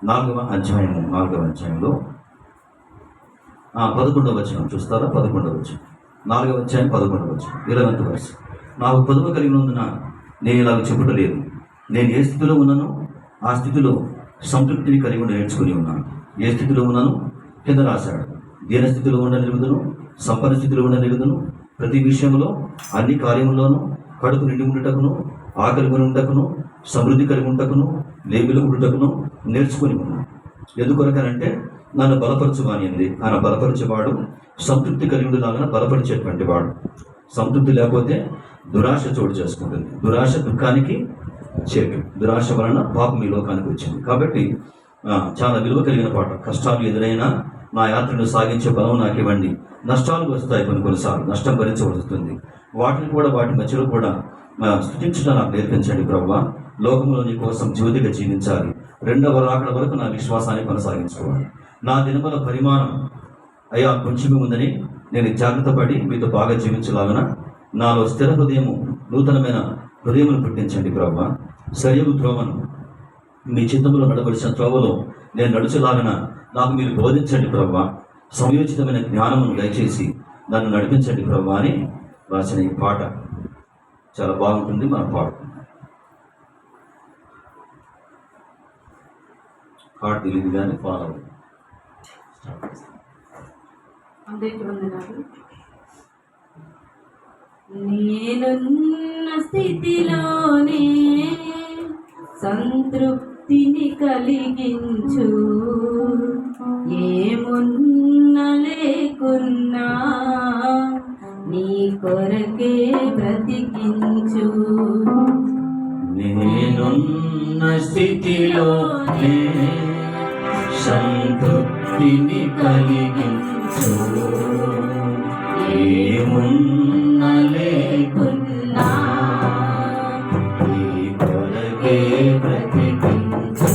4వ అధ్యాయంలో 11వ వచనం చూస్తారా? 11వ వచనం, 4వ అధ్యాయం 11వ వచనం, 11th verse. నాకు పొదుపు కలిగి ఉన్నందున నేను ఇలాగ చెప్పుటలేదు. నేను ఏ స్థితిలో ఉన్నానో ఆ స్థితిలో సంతృప్తిని కలిగి ఉండి నేర్చుకుని ఉన్నాను. ఏ స్థితిలో ఉన్నాను కింద రాశాడు. దీన స్థితిలో ఉండనిరుగుదును, సంపన్న స్థితిలో ఉండనిరుగుదును, ప్రతి విషయంలో అన్ని కార్యముల్లోనూ కడుపు నిండి ఉండుటకును, ఆకలి కొని ఉంటకును, సమృద్ధి కలిగి ఉంటకును, లేబిలు ఉండుటకును నేర్చుకుని ఉన్నాను. ఎందుకొరకనంటే నన్ను బలపరచువాని అంది. ఆయన బలపరచేవాడు సంతృప్తి కలిగి ఉండేలాగా బలపరిచేటువంటి వాడు. సంతృప్తి లేకపోతే దురాశ చోటు చేసుకుంటుంది. దురాశ దుఃఖానికి చేటు. దురాశ వలన పాపం ఈ లోకానికి వచ్చింది. కాబట్టి చాలా విలువ కలిగిన పాట. కష్టాలు ఎదురైనా నా యాత్రను సాగించే బలం నాకు ఇవ్వండి. నష్టాలు వస్తాయి, కొన్నిసార్లు నష్టం భరించవలసింది. వాటిని కూడా వాటి మధ్యలో కూడా స్తుతించడం నాకు నేర్పించండి ప్రభువా. లోకంలో నీ కోసం జ్యోతిగా జీవించాలి. 2వ రాకడ వరకు నా విశ్వాసాన్ని కొనసాగించుకోవాలి. నా దినముల పరిమాణం అయ్యా కొంచెమే ఉందని నేను జాగ్రత్త పడి మీతో బాగా జీవించలాగన నాలో స్థిర హృదయము, నూతనమైన హృదయమును పుట్టించండి ప్రభువా. సరియగు త్రోవను మీ చిత్తములో నడవలసిన త్రోవలో నేను నడుచులాగన నాకు మీరు బోధించండి ప్రభువా. సమయోచితమైన జ్ఞానమును దయచేసి నన్ను నడిపించండి ప్రభువా అని రాసిన ఈ పాట చాలా బాగుంటుంది. మనం పాడుకుందాం. పాట తెలియదు కానీ ఫాలో అవుతుంది. నేనున్న స్థితిలోనే సంతృప్తిని కలిగించు, ఏమున్న లేకున్నా నీ కొరకే బ్రతికించు. నేనున్న స్థితిలోనే సంతృప్తిని కలిగించు, ఏమున్న లేకున్నా నీ కొరకే బ్రతికించు.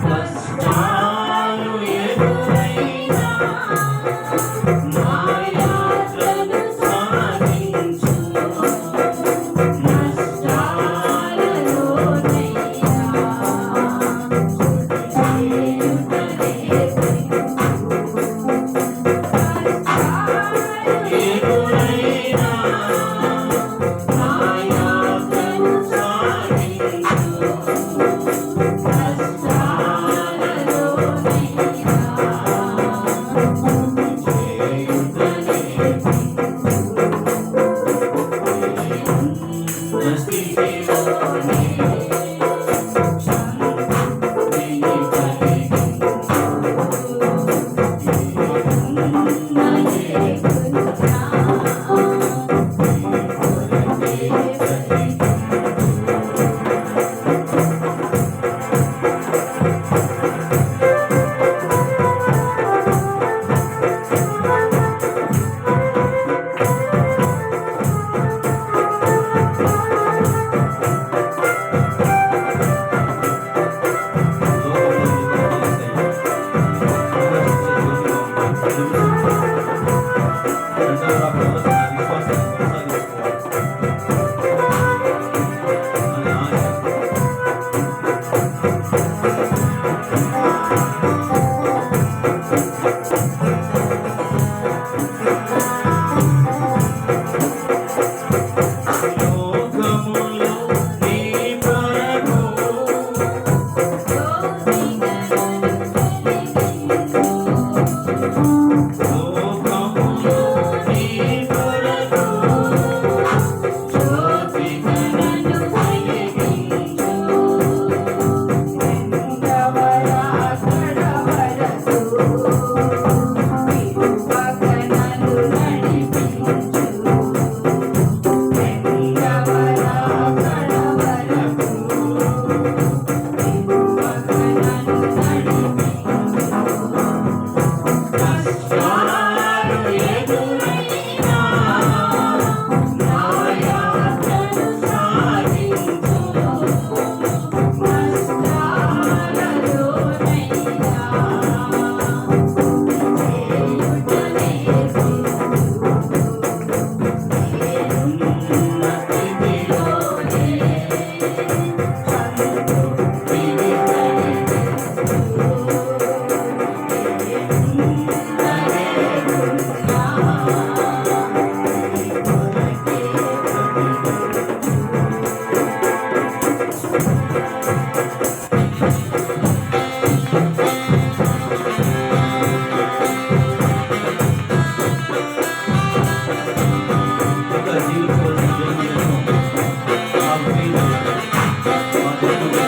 కష్టాలు ఎదురైనా నా యాత్రను సాగించు, ఇంకా జీవించవలసిన జన్మలను మా ప్రియులు, మా దేవుడు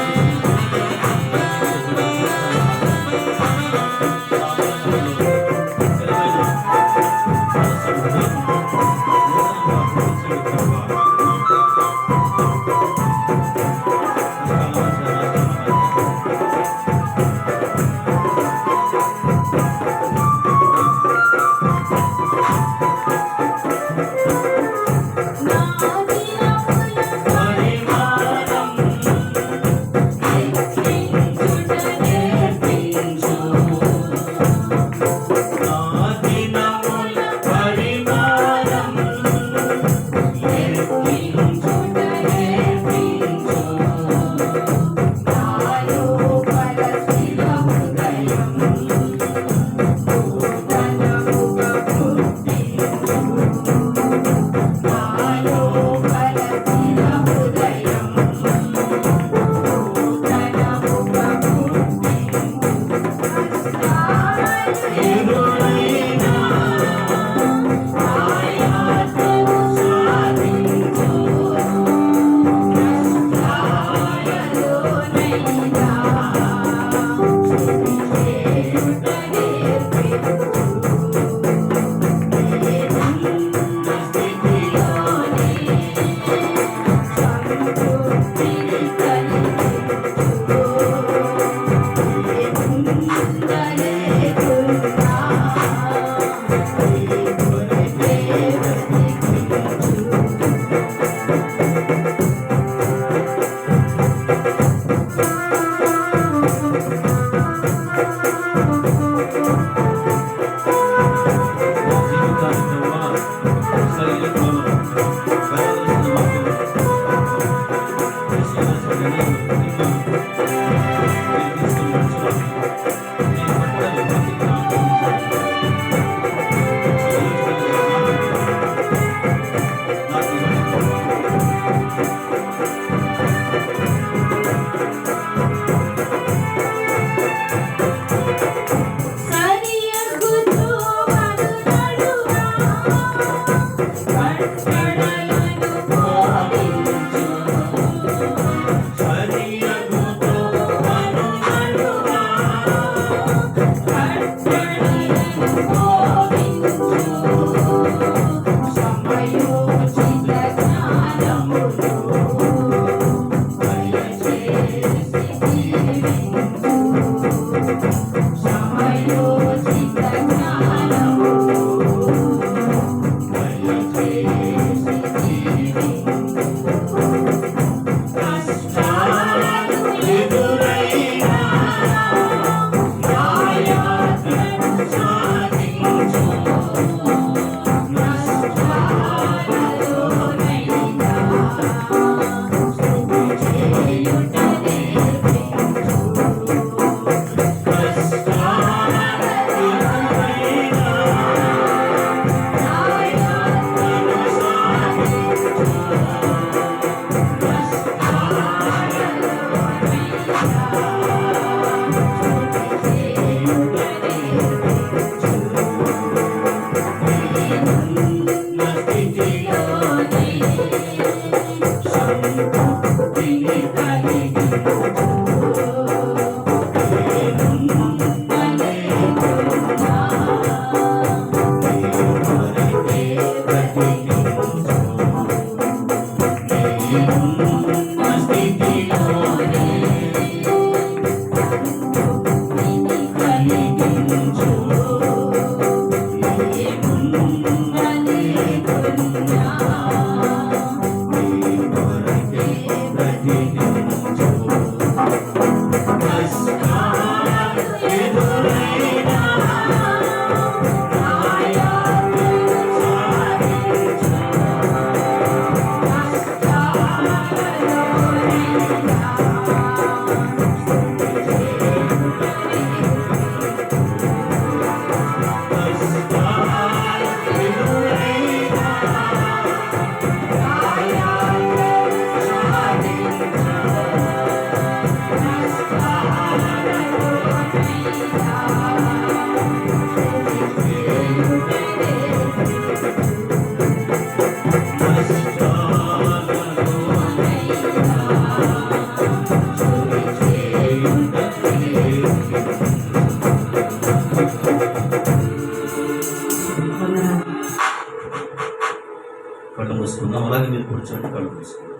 కూర్చోండి, కళ్ళు మూసుకోండి.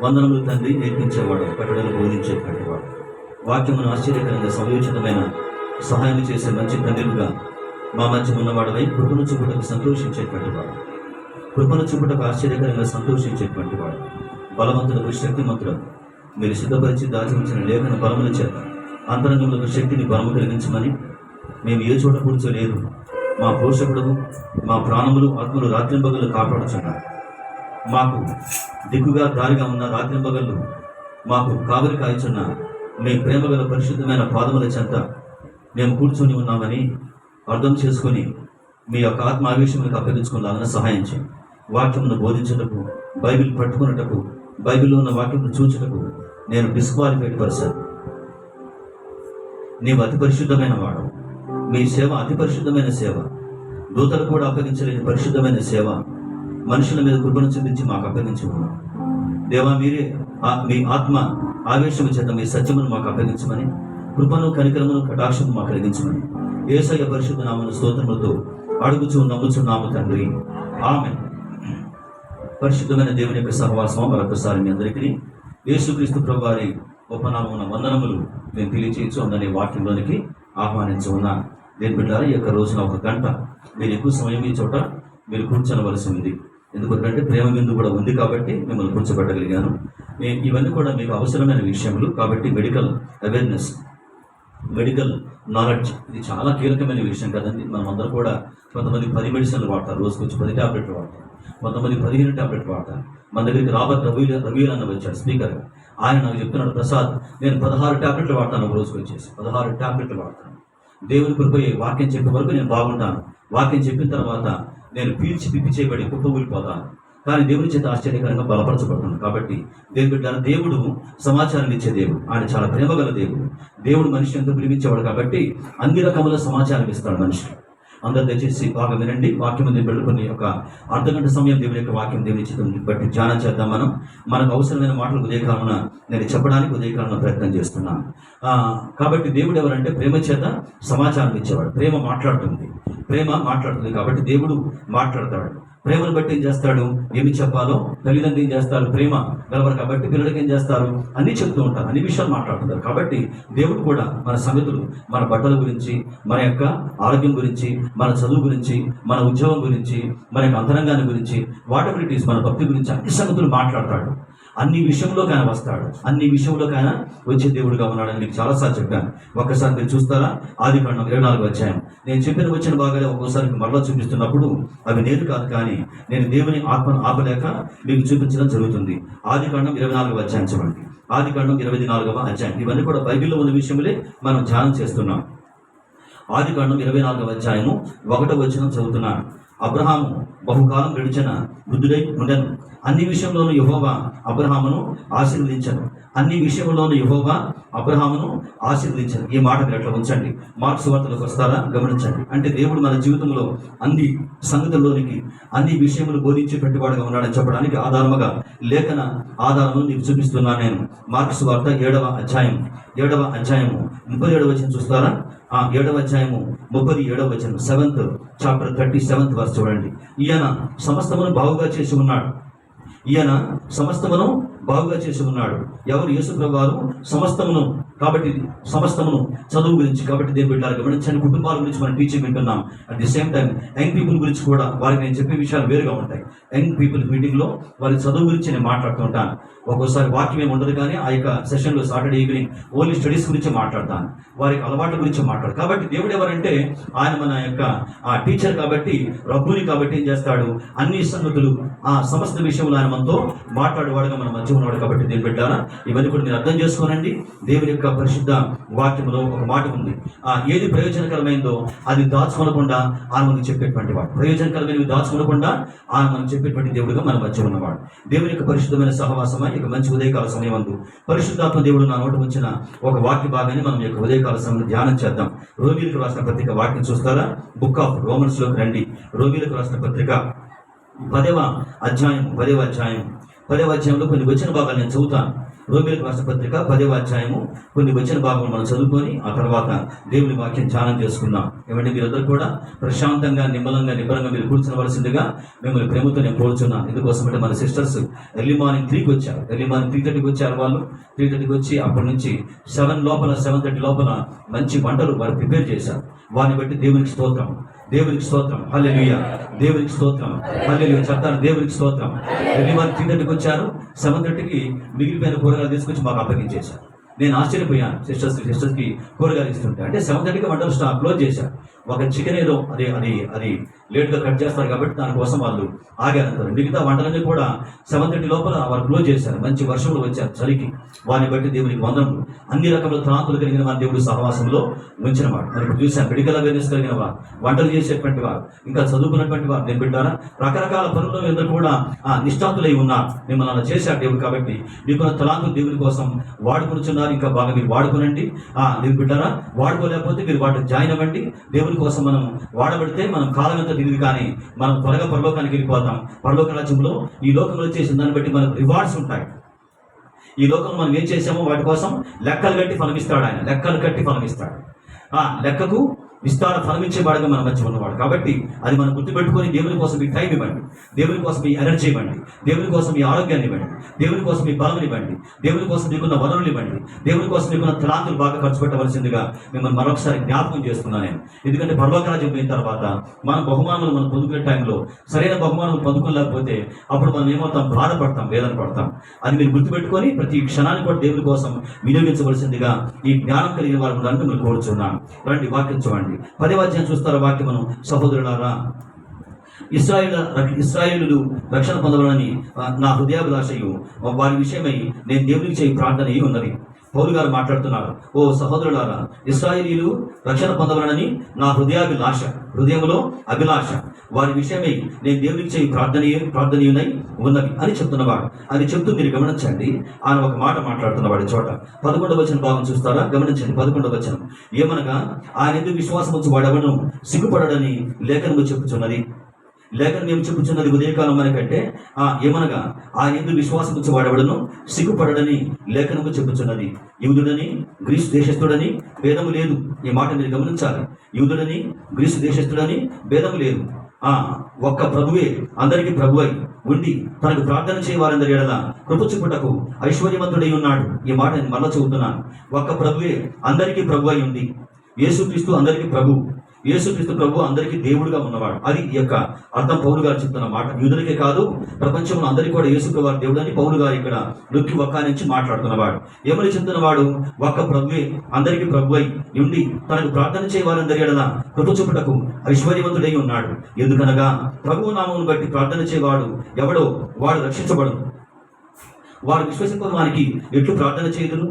వందనములు తండ్రి, నేర్పించేవాడు, కట్టడలు బోధించేటువంటి వాడు, వాక్యమును ఆశ్చర్యకరంగా సమయోచితమైన సహాయం చేసే మంచి తండ్రిగా మా మధ్య ఉన్నవాడవై కృపను చూపుటకు సంతోషించేటువంటి వాడు, కృపను చూపుటకు ఆశ్చర్యకరంగా సంతోషించేటువంటి వాడు, బలవంతులకు శక్తిమంతులకు మీరు సిద్ధపరిచి దాచి ఉంచిన లేఖన బలముల చేత అంతరంగములకు శక్తిని బలము కలిగించమని మేము ఏ చోట కూర్చోలేదు. మా పోషకుడు, మా ప్రాణములు ఆత్మలు రాత్రింబగళ్ళు కాపాడుచున్నారు. మాకు దిక్కుగా దారిగా ఉన్న రాత్రింబగళ్ళు మాకు కావలి కాయచున్న మీ ప్రేమగల పరిశుద్ధమైన పాదముల చెంత మేము కూర్చొని ఉన్నామని అర్థం చేసుకొని మీ యొక్క ఆత్మ ఆవేశములకు అప్పగించుకున్నామని సహాయం చేయండి. వాక్యమును బోధించుటకు, బైబిల్ పట్టుకున్నటకు, బైబిల్లో ఉన్న వాక్యమును చూచుటకు నేను డిస్క్వాలిఫైడ్ పర్సన్. నీవు అతి పరిశుద్ధమైన వాడు. మీ సేవ అతి పరిశుద్ధమైన సేవ, దూతలు కూడా అప్పగించలేని పరిశుద్ధమైన సేవ మనుషుల మీద కృపను చూపించి మాకు అప్పగించి ఉన్నాం. దేవా, మీరే మీ ఆత్మ ఆవేశము చేత మీ సత్యమును మాకు అప్పగించమని, కృపను కనికరమును కటాక్షము మాకు కలిగించమని యేసయ్య పరిశుద్ధ నామమున స్తోత్రములతో అడుగుచూ నమ్ముచున్నాము తండ్రి, ఆమేన్. పరిశుద్ధమైన దేవుని యొక్క సహవాసం మరొకసారి మీ అందరికీ యేసుక్రీస్తు ప్రభువారి ఉపనామమున వందనములు నేను తెలియచేయచ్చు అందరి వాక్యంలోనికి ఆహ్వానించి ఉన్నాను. దేని బిడ్డారా, ఈ యొక్క రోజున 1 గంట మీరు ఎక్కువ సమయం ఈ చోట మీరు కూర్చోవలసి ఉంది. ఎందుకంటే ప్రేమ బిందు కూడా ఉంది కాబట్టి మిమ్మల్ని కూర్చోబెట్టగలిగాను. ఇవన్నీ కూడా మీకు అవసరమైన విషయములు కాబట్టి మెడికల్ అవేర్నెస్, మెడికల్ నాలెడ్జ్ ఇది చాలా కీలకమైన విషయం కదండి. మనం అందరూ కూడా కొంతమంది 10 మెడిసిన్లు వాడతారు, రోజుకి వచ్చి 10 టాబ్లెట్లు వాడతారు, కొంతమంది 15 టాబ్లెట్లు వాడతారు. మన దగ్గరికి రాబర్ట్ రవి అన్న వచ్చాడు స్పీకర్. ఆయన నాకు చెప్తున్నాడు, ప్రసాద్ నేను 16 టాబ్లెట్లు వాడతాను, ఒక రోజుకి వచ్చేసి 16 టాబ్లెట్లు వాడతాను. దేవుని కృపై వాక్యం చెప్పే వరకు నేను బాగుంటాను, వాక్యం చెప్పిన తర్వాత నేను పీల్చి పిప్పి చేయబడి కుప్పకూలిపోతాను, కానీ దేవుని చేత ఆశ్చర్యకరంగా బలపరచబడుతున్నాను. కాబట్టి దేవుడు సమాచారం ఇచ్చే దేవుడు, ఆయన చాలా ప్రేమగల దేవుడు. దేవుడు మనిషి ఎంతో ప్రేమించేవాడు కాబట్టి అన్ని రకముల సమాచారం ఇస్తాడు మనిషి. అందరూ దయచేసి బాగా వినండి. వాక్యం వెళ్ళుకుని ఒక అర్ధగంట సమయం దేవుని యొక్క వాక్యం దేవుని చిత్తం బట్టి ధ్యానం చేద్దాం. మనకు అవసరమైన మాటలు ఉదయకాలమున నేను చెప్పడానికి ఉదయకాలంలో ప్రయత్నం చేస్తున్నాను. కాబట్టి దేవుడు ఎవరంటే ప్రేమ చేత సమాచారం ఇచ్చేవాడు. ప్రేమ మాట్లాడుతుంది కాబట్టి దేవుడు మాట్లాడతాడు. ప్రేమను బట్టి ఏం చేస్తాడు, ఏమి చెప్పాలో తల్లిదండ్రులు ఏం చేస్తారు, ప్రేమ గలవారు కాబట్టి పిల్లలకి ఏం చేస్తారు, అన్నీ చెప్తూ ఉంటారు, అన్ని విషయాలు మాట్లాడుతుంటారు. కాబట్టి దేవుడు కూడా మన సంగతులు, మన బట్టల గురించి, మన యొక్క ఆరోగ్యం గురించి, మన చదువు గురించి, మన ఉద్యోగం గురించి, మన యొక్క అంతరంగాన్ని గురించి, వాటబిలిటీస్, మన భక్తి గురించి అన్ని సంగతులు మాట్లాడతాడు. అన్ని విషయంలోకైనా వస్తాడు, అన్ని విషయంలోకైనా వచ్చే దేవుడుగా ఉన్నాడని మీకు చాలాసార్లు చెప్పాను. ఒక్కసారి మీరు చూస్తారా, ఆదికాండం 24వ అధ్యాయం. నేను చెప్పిన వచ్చిన భాగాలే ఒక్కోసారి మరలా చూపిస్తున్నప్పుడు అవి నేను కాదు, కానీ నేను దేవుని ఆత్మను ఆపలేక మీకు చూపించడం జరుగుతుంది. ఆదికాండం 24వ అధ్యాయం చూడండి. ఆదికాండం 24వ అధ్యాయం. ఇవన్నీ కూడా బైబిల్లో ఉన్న విషయములే మనం ధ్యానం చేస్తున్నాం. ఆదికాండం 24వ అధ్యాయము 1వ వచనం చదువుతున్నాను. అబ్రహాము బహుకాలం గడిచిన వృద్ధుడై ఉండెను. అన్ని విషయంలోనూ యెహోవా అబ్రహామును ఆశీర్వదించను. అన్ని విషయంలోనూ యెహోవా అబ్రహామును ఆశీర్వదించను. ఈ మాట మీరు అట్లా ఉంచండి. మార్క్స్ వార్తలకు వస్తారా, గమనించండి. అంటే దేవుడు మన జీవితంలో అన్ని సంగతుల్లోనికి అన్ని విషయములు బోధించేటువంటి వాడుగా ఉన్నాడని చెప్పడానికి ఆధారముగా లేఖన ఆధారములు నీకు చూపిస్తున్నాను నేను. మార్క్స్ వార్త 7వ అధ్యాయం 37వ వచనం చూస్తారా? 7వ అధ్యాయము 37వ వచనం, 7th చాప్టర్ 37th వర్స్ చూడండి. ఈయన సమస్తమును బాగుగా చేసి ఉన్నాడు. ఎవరు? యేసు ప్రభువారు సమస్తమును. కాబట్టి సమస్తమును చదువు గురించి, కాబట్టి దేవుని బిడ్డలారా గమనించండి. కుటుంబాల గురించి మనం టీచింగ్ వింటున్నాం. At the same time young people గురించి కూడా వారికి నేను చెప్పే విషయాలు వేరుగా ఉంటాయి. యంగ్ పీపుల్ మీటింగ్లో వారి చదువు గురించి నేను మాట్లాడుతూ ఉంటాను. ఒక్కోసారి వాక్యం ఏమి ఉండదు, కానీ ఆ యొక్క సెషన్లో సాటర్డే ఈవినింగ్ ఓన్లీ స్టడీస్ గురించి మాట్లాడతాను, వారికి అలవాట్ల గురించి మాట్లాడు. కాబట్టి దేవుడు ఎవరంటే ఆయన మన యొక్క టీచర్ కాబట్టి, రబ్బుని కాబట్టి ఏం చేస్తాడు, అన్ని సంగతులు సమస్త విషయంలో ఆయన మనతో మాట్లాడేవాడుగా మన మధ్య ఉన్నవాడు. కాబట్టి దేవుని బిడ్డలారా ఇవన్నీ కూడా మీరు అర్థం చేసుకోనండి. దేవుని యొక్క పరిశుద్ధ వాక్యంలో ఒక మాట ఉంది, ఏది ప్రయోజనకరమైందో అది దాచుకొనకుండా ఆయన మనకు చెప్పేటువంటి వాడు. ప్రయోజనకరమైనవి దాచుకొనకుండా ఆయన మనకు చెప్పేటువంటి దేవుడుగా మన మధ్య ఉన్నవాడు. దేవుని యొక్క పరిశుద్ధమైన సహవాసమై ఇక మంచి ఉదయకాల సమయం అందు పరిశుద్ధాత్మ దేవుడు నా నోట ఉంచిన ఒక వాక్య భాగాన్ని మనం యొక్క ఉదయకాల సమయంలో ధ్యానం చేద్దాం. రోమీలకు రాసిన పత్రిక వాక్యం చూస్తారా? బుక్ ఆఫ్ రోమన్స్ లోకి రండి. రోమీలకు రాసిన పత్రిక 10వ అధ్యాయంలో కొన్ని వచ్చిన భాగాలు నేను చదువుతాను. రోమీయులకు రాసిన పత్రిక 10వ అధ్యాయము కొన్ని వచ్చిన భాగం మనం చదువుకొని ఆ తర్వాత దేవుని వాక్యం ధ్యానం చేసుకుందాం. ఏమంటే మీరందరూ కూడా ప్రశాంతంగా నిబ్బరంగా మీరు కూర్చునవలసిందిగా మిమ్మల్ని ప్రేమతో నేను కోరుచున్నాను. ఎందుకోసమంటే మన సిస్టర్స్ ఎర్లీ మార్నింగ్ 3కి వచ్చారు. ఎర్లీ మార్నింగ్ 3:30కి వచ్చారు. వాళ్ళు 3:30కి వచ్చి అప్పటి నుంచి 7:30 లోపల మంచి వంటలు వారు ప్రిపేర్ చేశారు. వారిని బట్టి దేవునికి స్తోత్రం, దేవునికి స్తోత్రం, హల్లెలూయా, దేవునికి స్తోత్రం, హల్లెలూయా చెప్తాను, దేవునికి స్తోత్రం. ఎర్లీ మార్నింగ్ 3:30కి వచ్చారు. 7:30కి మిగిలిపోయిన కూరగాయలు తీసుకొచ్చి మాకు అప్పగించేశారు. నేను ఆశ్చర్యపోయాను. సిస్టర్స్కి కూరగాయలు ఇస్తుంటే అంటే 7:30కి వంటలు క్లోజ్ చేశారు. ఒక చికెన్ ఏదో అది లేట్గా కట్ చేస్తారు కాబట్టి దానికోసం వాళ్ళు ఆగారంటారు. మిగతా వంటలన్నీ కూడా 7:30 లోపల వారు క్లోజ్ చేశారు. మంచి వర్షంలో వచ్చారు చలికి. వారిని బట్టి దేవునికి వందనములు. అన్ని రకముల త్రాంతులు కలిగిన వారి దేవుడి సహవాసంలో ఉంచినవాడు. మరి ఇప్పుడు చూశాను, మెడికల్ అవేర్నెస్ కలిగిన వారు, వంటలు చేసేటువంటి వారు, ఇంకా చదువుకున్నటువంటి వారు, నేను బిడ్డారా రకరకాల పనుల్లో అందరూ కూడా నిష్ఠాంతులై ఉన్నారు. మిమ్మల్ని అలా చేశారు దేవుడు. కాబట్టి మీకున్న తలాంతులు దేవుని కోసం వాడుకునిచున్నారు. ఇంకా బాగా మీరు వాడుకునండి. నేను బిడ్డారా వాడుకోలేకపోతే మీరు వాటికి జాయిన్ అవ్వండి. దేవుని కోసం మనం వాడబడితే మనం కాలం ఎంత తిరిగి కానీ మనం త్వరగా పరలోకానికి వెళ్ళిపోతాం. పరలోక రాజ్యంలో ఈ లోకంలో చేసిన దాన్ని బట్టి మనకు రివార్డ్స్ ఉంటాయి. ఈ లోకంలో మనం ఏం చేసామో వాటి కోసం లెక్కలు కట్టి ఫలమిస్తాడు ఆయన. లెక్కలు కట్టి ఫలమిస్తాడు. లెక్కకు విస్తార ఫలమిచ్చేవాడుగా మన మధ్య ఉన్నవాడు. కాబట్టి అది మనం గుర్తుపెట్టుకొని దేవుని కోసం మీ టైం ఇవ్వండి, దేవుని కోసం మీ ఎనర్జీ ఇవ్వండి, దేవుని కోసం మీ ఆరోగ్యాన్ని ఇవ్వండి, దేవుని కోసం మీ బలం ఇవ్వండి, దేవుని కోసం మీకున్న వనరులు ఇవ్వండి, దేవుని కోసం మీకున్న తలాంతులు బాగా ఖర్చు పెట్టవలసిందిగా మిమ్మల్ని మరొకసారి జ్ఞాపకం చేస్తున్నాను నేను. ఎందుకంటే పరలోక రాజ్యం పోయిన తర్వాత మన బహుమానాలు మనం పొందుకునే టైంలో సరైన బహుమానాలు పొందుకోలేకపోతే అప్పుడు మనం ఏమవుతాం, బాధపడతాం, వేదన పడతాం. అది మీరు గుర్తుపెట్టుకొని ప్రతి క్షణాన్ని కూడా దేవుని కోసం వినియోగించవలసిందిగా ఈ జ్ఞానం కలిగిన వారు ఉండాలని మిమ్మల్ని కోరుచున్నాను. రండి వాక్యం చూడండి. 10వ అధ్యాయం చూస్తారా వాక్యం మనం. సహోదరులారా, ఇశ్రాయేలులు రక్షణ పొందవాలని నా హృదయాభిలాషయు వారి విషయమై నేను దేవునికి చేయి ప్రార్థన ఉన్నది. పౌలు గారు మాట్లాడుతున్నారు. ఓ సహోదరులారా, ఇశ్రాయేలీలు రక్షణ పొందవాలని నా హృదయాభిలాష, హృదయంలో అభిలాష వారి విషయమై నేను దేవునికి చేయి ప్రార్థనీయునై ఉన్నది అని చెప్తున్నవాడు. అది చెప్తూ మీరు గమనించండి. ఆయన ఒక మాట మాట్లాడుతున్నవాడి చోట 11వ వచనం భాగం చూస్తారా, గమనించండి. 11వ వచనం ఏమనగా, ఆయన ఎందుకు విశ్వాసం వచ్చి వాడవను సిగ్గుపడని లేఖనము చెప్పుచున్నది. లేఖనం ఏమి చెప్పుచున్నది ఉదయకాలం మనకంటే ఏమనగా, ఆయన ఎందుకు విశ్వాసం వచ్చి వాడవడను సిగ్గుపడని లేఖనము చెప్పుచున్నది. యూదుడని గ్రీసు దేశస్థుడని భేదము లేదు. ఈ మాట మీరు గమనించాలి. యూదుడని గ్రీసు దేశస్థుడని భేదము లేదు. ఒక్క ప్రభువే అందరికీ ప్రభువై ఉండి తనకు ప్రార్థన చేయవారందరి ఎడల కృప చూపుటకు ఐశ్వర్యవంతుడై ఉన్నాడు. ఈ మాట నేను మళ్ళా చెబుతున్నాను. ఒక్క ప్రభువే అందరికీ ప్రభువై ఉంది. యేసుక్రీస్తు అందరికీ ప్రభు. యేసుక్రీస్తు ప్రభు అందరికీ దేవుడుగా ఉన్నవాడు. అది ఈ యొక్క అర్థం పౌలు గారు చెప్తున్న మాట. యూదులకే కాదు, ప్రపంచంలో అందరికీ కూడా యేసు వారి దేవుడు అని పౌలు గారు ఇక్కడ నొక్కి ఒక్క నుంచి మాట్లాడుతున్నవాడు. ఏమని చెప్తున్నవాడు, ఒక్క ప్రభువే అందరికీ ప్రభు అయి ఉండి తనకు ప్రార్థన చేయవారందరి ఎడల కృప చూపుటకు ఐశ్వర్యవంతుడై ఉన్నాడు. ఎందుకనగా ప్రభువు నామమును బట్టి ప్రార్థన చేయవాడు ఎవడో వాడు రక్షించబడు. వారు విశ్వసింపని వారికి ఎట్లు ప్రార్థన చేయుదురు?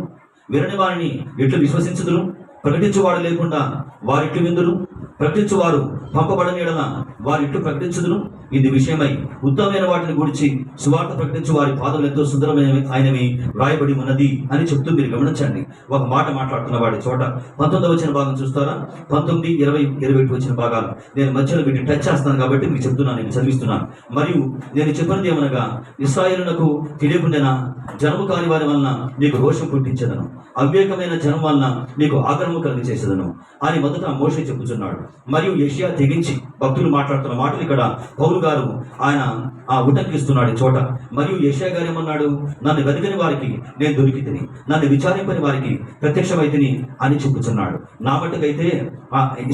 వినని వారిని ఎట్లు విశ్వసించుదురు? ప్రకటించువాడు లేకుండా వారిట్లు విందురు? ప్రకటించువారు పంపబడని ఎడల వారిట్లు ప్రకటించుదురు? ఇది విషయమై ఉత్తమమైన వాటిని గురించి సువార్త ప్రకటించు వారి పాదములు ఎంతో సుందరమైన ఆయనవి వ్రాయబడి ఉన్నది అని చెప్తూ మీరు గమనించండి. ఒక మాట మాట్లాడుతున్న వాడి చోట 19వ వచన భాగం చూస్తారా, 19, 20, 21 వచ్చిన భాగాలు నేను మధ్యలో వీటిని టచ్ చేస్తాను కాబట్టి మీకు చెప్తున్నాను, నేను చదివిస్తున్నాను. మరియు నేను చెప్పినది ఏమనగా, ఇశ్రాయేలునకు తెలియకుండా జనము కాని వారి వలన నీకు రోషం పుట్టించదను, అవివేకమైన జనం వలన నీకు ఆగ్రహము కలిగి చేసేదను అని మొదట మోషే చెప్పుచున్నాడు. మరియు యెషయా తెగించి భక్తులు మాట్లాడుతున్న మాటలు ఇక్కడ పౌలు గారు ఆయన ఉటంకిస్తున్నాడు చోట. మరియు యెషయా గారు ఏమన్నాడు, నన్ను వెతకని వారికి నేను దొరికి తిని, నన్ను విచారింపని వారికి ప్రత్యక్షమైతిని అని చెప్పుచున్నాడు. నా మట్టుకైతే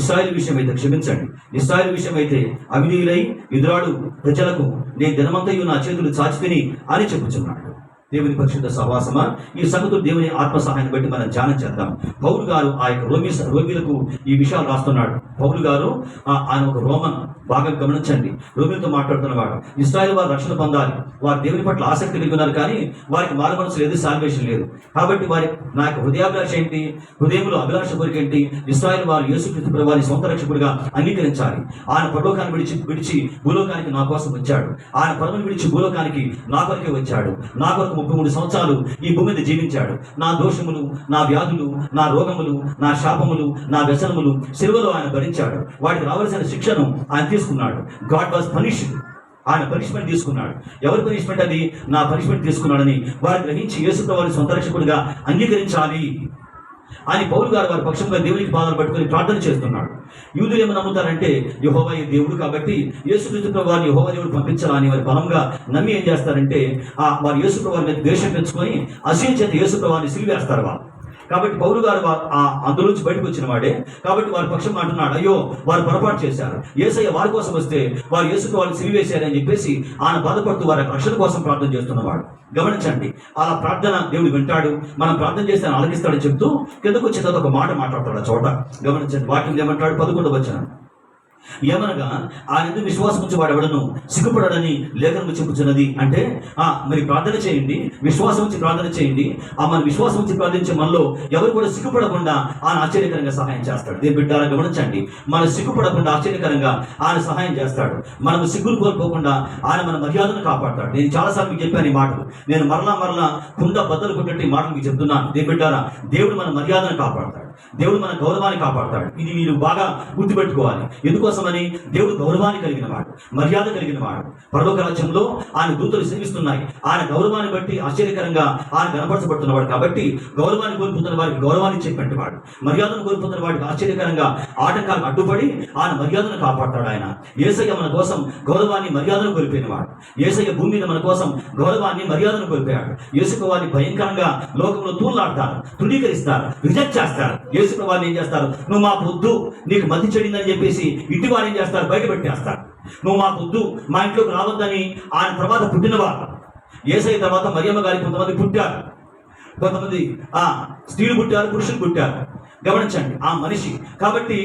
ఇశ్రాయేలు విషయం అయితే, క్షమించండి, ఇశ్రాయేలు విషయం అయితే అవిధీయులై ఎదురాడు ప్రజలకు నేను దినమంతయు నా చేతులు చాచి తిని అని చెప్పుచున్నాడు. దేవుని పరిశుద్ధ సహవాసమా, ఈ సంగతులు దేవుని ఆత్మ సహాయాన్ని బట్టి మనం ధ్యానం చేద్దాం. పౌలు గారు ఆ యొక్క రోమిలకు ఈ విషయాలు రాస్తున్నాడు. పౌలు గారు ఆయన ఒక రోమన్ బాగా గమనించండి. రోమిలతో మాట్లాడుతున్నవాడు. ఇశ్రాయేలు వారు రక్షణ పొందాలి, వారు దేవుని పట్ల ఆసక్తి కలిగి ఉన్నారు, కానీ వారికి మారు మనసు లేదు, సాల్వేషన్ లేదు. కాబట్టి నా యొక్క హృదయాభిలాష ఏంటి, హృదయంలో అభిలాష కోరికేంటి? ఇశ్రాయేలు వారు యేసుక్రీస్తు ప్రభువుని సొంత రక్షకుడిగా అంగీకరించాలి. ఆయన పరలోకాన్ని విడిచి భూలోకానికి నా కోసం వచ్చాడు. ఆయన పరమను విడిచి భూలోకానికి నా కొరకే వచ్చాడు. నా కొరకు 33 సంవత్సరాలు ఈ భూమి మీద జీవించాడు. నా దోషములు, నా వ్యాధులు, నా రోగములు, నా శాపములు, నా వ్యసనములు సిలువలో ఆయన భరించాడు. వాటికి రావాల్సిన శిక్షను ఆయన తీసుకున్నాడు. God was punished. ఆయన పనిష్మెంట్ తీసుకున్నాడు. ఎవరి పనిష్మెంట్ అది? నా పనిష్మెంట్ తీసుకున్నాడని వారు గ్రహించి యేసుప్రభువుని సొంత రక్షకుడిగా అంగీకరించాలి అని పౌలు గారు వారి పక్షంగా దేవునికి పాదాలు పట్టుకొని ప్రార్థన చేస్తున్నాడు. యూదులు ఏమని నమ్ముతారంటే యెహోవా దేవుడు కాబట్టి యేసుక్రీస్తు ప్రభువారిని యెహోవా దేవుడు పంపించాలని వారి బలంగా నమ్మి ఏం చేస్తారంటే వారు యేసుప్రభువారి మీద ద్వేషం పెంచుకొని అసూయ చేత యేసుప్రభువారిని సిలివేస్తారు వాళ్ళు. కాబట్టి పౌలు గారు అందులోంచి బయటకు వచ్చిన వాడే కాబట్టి వారి పక్షం అంటున్నాడు, అయ్యో వారు పొరపాటు చేశారు, యేసయ్య వారి కోసం వస్తే వారు యేసుకు వాళ్ళు సిలివేశారని చెప్పేసి ఆయన బాధపడుతూ వారి రక్షణ కోసం ప్రార్థన చేస్తున్నవాడు. గమనించండి, అలా ప్రార్థన దేవుడు వింటాడు, మనం ప్రార్థన చేస్తే ఆయన ఆలకిస్తాడని చెప్తూ కిందకు వచ్చిన తర్వాత ఒక మాట మాట్లాడతాడు. ఆ చోట గమనించండి, వాక్యం ఏమంటాడు? 11వ వచనం, ఏమనగా ఆయన ఎందుకు విశ్వాసం ఉంచి వాడు ఎవడను సిగ్గుపడని లేఖనము చెప్పుచున్నది. అంటే మరి ప్రార్థన చేయండి, విశ్వాసం ఉంచి ప్రార్థన చేయండి. మన విశ్వాసం ఉంచి ప్రార్థించే మనలో ఎవరు కూడా సిగ్గుపడకుండా ఆయన ఆశ్చర్యకరంగా సహాయం చేస్తాడు. దీని బిడ్డారా గమనించండి, మన సిగ్గుపడకుండా ఆశ్చర్యకరంగా ఆయన సహాయం చేస్తాడు. మనం సిగ్గులు కోల్పోకుండా ఆయన మన మర్యాదను కాపాడతాడు. నేను చాలాసార్లు మీకు చెప్పాను ఈ మాటలు, నేను మరలా కుండ బద్దలు కొట్టినట్టు ఈ మాటలు మీకు చెప్తున్నాను. దీని బిడ్డారా, దేవుడు మన మర్యాదను కాపాడతాడు, దేవుడు మన గౌరవాన్ని కాపాడతాడు. ఇది మీరు బాగా గుర్తుపెట్టుకోవాలి. ఎందుకోసమని? దేవుడు గౌరవాన్ని కలిగిన వాడు, మర్యాద కలిగిన వాడు. పరలోక రాజ్యంలో ఆయన దూతలు సేవిస్తున్నాయి. ఆయన గౌరవాన్ని బట్టి ఆశ్చర్యకరంగా ఆయన కనపరచబడుతున్నవాడు. కాబట్టి గౌరవాన్ని కోల్పోతున్న వారికి గౌరవాన్ని చెప్పినట్టు వాడు, మర్యాదను కోల్పోతున్న వాడికి ఆశ్చర్యకరంగా ఆటంకాలకు అడ్డుపడి ఆయన మర్యాదను కాపాడతాడు. ఆయన యేసయ్య మన కోసం గౌరవాన్ని మర్యాదను కోల్పోయినవాడు. యేసయ్య భూమి మీద మన కోసం గౌరవాన్ని మర్యాదను కోల్పోయాడు. యేసుకు వారిని భయంకరంగా లోకంలో తూర్లాడతారు, తృణీకరిస్తారు, రిజెక్ట్ చేస్తారు. యేసుకు వారిని ఏం చేస్తారు? నువ్వు మాకు వద్దు, నీకు మతి చెడిందని చెప్పేసి ఇంటి వారు ఏం చేస్తారు? బయట పెట్టేస్తారు. నువ్వు మాకు వద్దు, మా ఇంట్లోకి రావద్దని ఆయన తర్వాత పుట్టినవారు. యేసయ్య తర్వాత మరియమ్మ గారికి కొంతమంది పుట్టారు, కొంతమంది స్త్రీలు పుట్టారు, పురుషులు పుట్టారు. గమనించండి, ఆ మనిషి కాబట్టి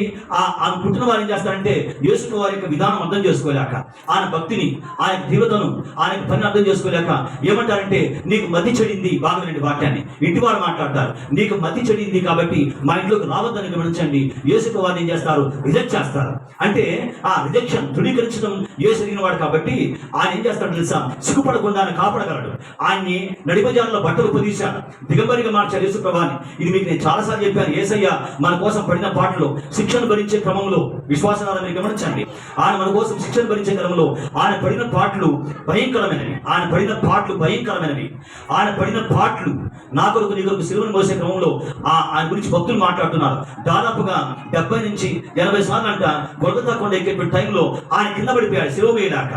ఆమె పుట్టిన వారు ఏం చేస్తారంటే యేసు వారి యొక్క విధానం అర్థం చేసుకోలేక, ఆయన భక్తిని, ఆయన తీవ్రతను, ఆయన పని అర్థం చేసుకోలేక ఏమంటారంటే నీకు మతి చెడింది. బాగుందండి వాక్యాన్ని ఇంటి వారు మాట్లాడతారు, నీకు మతి చెడింది కాబట్టి మా ఇంట్లోకి రావద్దని. గమనించండి, యేసు వారిని ఏం చేస్తారు? రిజెక్ట్ చేస్తారు. అంటే ఆ రిజెక్షన్, తృణీకరించడం యేసు ఎరిగిన వాడు కాబట్టి ఆయన ఏం చేస్తాడు తెలుసా? సిగ్గుపడకుండా ఆయన కాపాడగలడు. ఆయన్ని నడిబజార్లో బట్టలు పొదీశాడు, దిగంబరిగా మార్చాడు యేసు ప్రభువాన్ని. ఇది మీకు నేను చాలాసార్లు చెప్పాను. యేసయ్య మన కోసం పడిన పాటలు, శిక్షను భరించే క్రమంలో, విశ్వాసాలను మీరు గమనించండి, ఆయన మన కోసం శిక్షను భరించే క్రమంలో ఆయన పడిన పాటలు భయంకరమైనవి. ఆయన పడిన పాటలు భయంకరమైనవి. ఆయన పడిన పాటలు నా కొరకు నీ కొరకు సిలువను మోసే క్రమంలో ఆయన గురించి భక్తులు మాట్లాడుతున్నారు. దాదాపుగా 70 నుంచి 80 సార్లు అంట గొల్గొతా కొండ ఎక్కే టైంలో ఆయన కింద పడిపోయాడు సిలువ వేయలేక.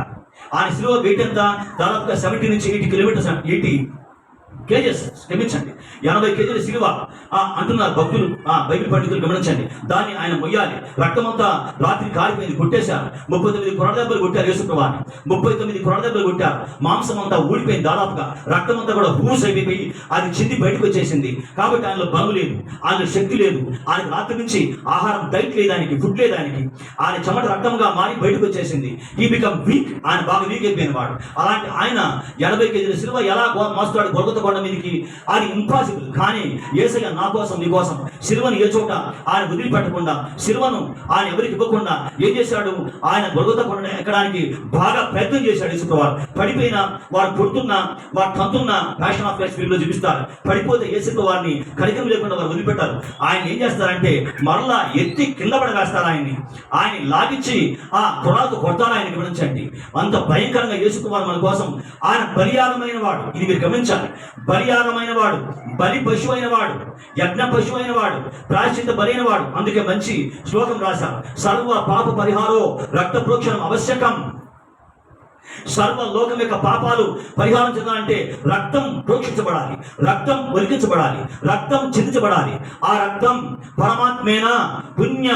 ఆయన సిలువ వెయిట్ ఎంత? దాదాపుగా 70 నుంచి 80 కిలోమీటర్స్, 80 కేజెస్, క్షమించండి, 80 కేజీల సిలువ అంటున్నారు భక్తులు, బైబిల్ పండితులు. గమనించండి, దాన్ని ఆయన మొయ్యాలి. రక్తమంతా రాత్రి కాలిపోయింది, కొట్టేశారు. 39 కొరడ దెబ్బలు కొట్టారు యేసు ప్రభువాన్ని, 39 కొరడ దెబ్బలు కొట్టారు. మాంసం అంతా ఊడిపోయింది, దాదాపుగా రక్తమంతా కూడా హూస్ అయిపోయి అది చింది బయటకు వచ్చేసింది. కాబట్టి ఆయనలో బలం లేదు, ఆయనలో శక్తి లేదు. ఆయన రాత్రి నుంచి ఆహారం డైట్ లేదు, ఆయనకి ఫుడ్ లేదు. ఆయన చెమట రక్తంగా మారి బయటకు వచ్చేసింది. ఈ బికమ్ వీక్, ఆయన బాగా వీక్ అయిపోయిన వాడు. అలాంటి ఆయన 80 కేజీల సిలువ ఎలా మోస్తాడు గొల్గొతా కొండ మీదకి? అది ఇంపాసిబుల్. కానీ యేసయ్య నా కోసం, నీ కోసం సిలువను ఏ చోట ఆయన వదిలిపెట్టకుండా, సిలువను ఆయన ఎవరికి ఇవ్వకుండా ఏం చేశాడు? ఆయన గొల్గొతా కొండను ఎక్కడానికి బాగా ప్రయత్నం చేశాడు యేసు ప్రభువు. పడిపోయినా, వాడు పుడుతున్నా, వాడు తంతున్నా ప్యాషన్ ఆఫ్ క్రైస్ట్ ఫిల్మ్లో చూపిస్తారు. పడిపోతే యేసు ప్రభువాన్ని కనికరం లేకుండా వారు వదిలిపెట్టారు. ఆయన ఏం చేస్తారంటే మరలా ఎత్తి కింద పడవేస్తారు. ఆయన లాగించి తొడాలతో కొడతారు. ఆయన గమనించండి, అంత భయంకరంగా యేసు ప్రభువు మన కోసం ఆయన బలియాగమైన వాడు. ఇది మీరు గమనించాలి. బలియాగమైన వాడు, బలి పశువు అయిన వాడు, యజ్ఞ పశువు అయిన వాడు, ప్రాయశ్చిత్త బలైన వాడు. అందుకే మంచి శ్లోకం రాశారు, సర్వ పాప పరిహారో రక్త ప్రోక్షణం ఆవశ్యకం. సర్వ లోకం యొక్క పాపాలు పరిహారం చెందాలంటే రక్తం ప్రోక్షించబడాలి, రక్తం ఒలికించబడాలి, రక్తం చిందించబడాలి. ఆ రక్తం పరమాత్మేనా పుణ్య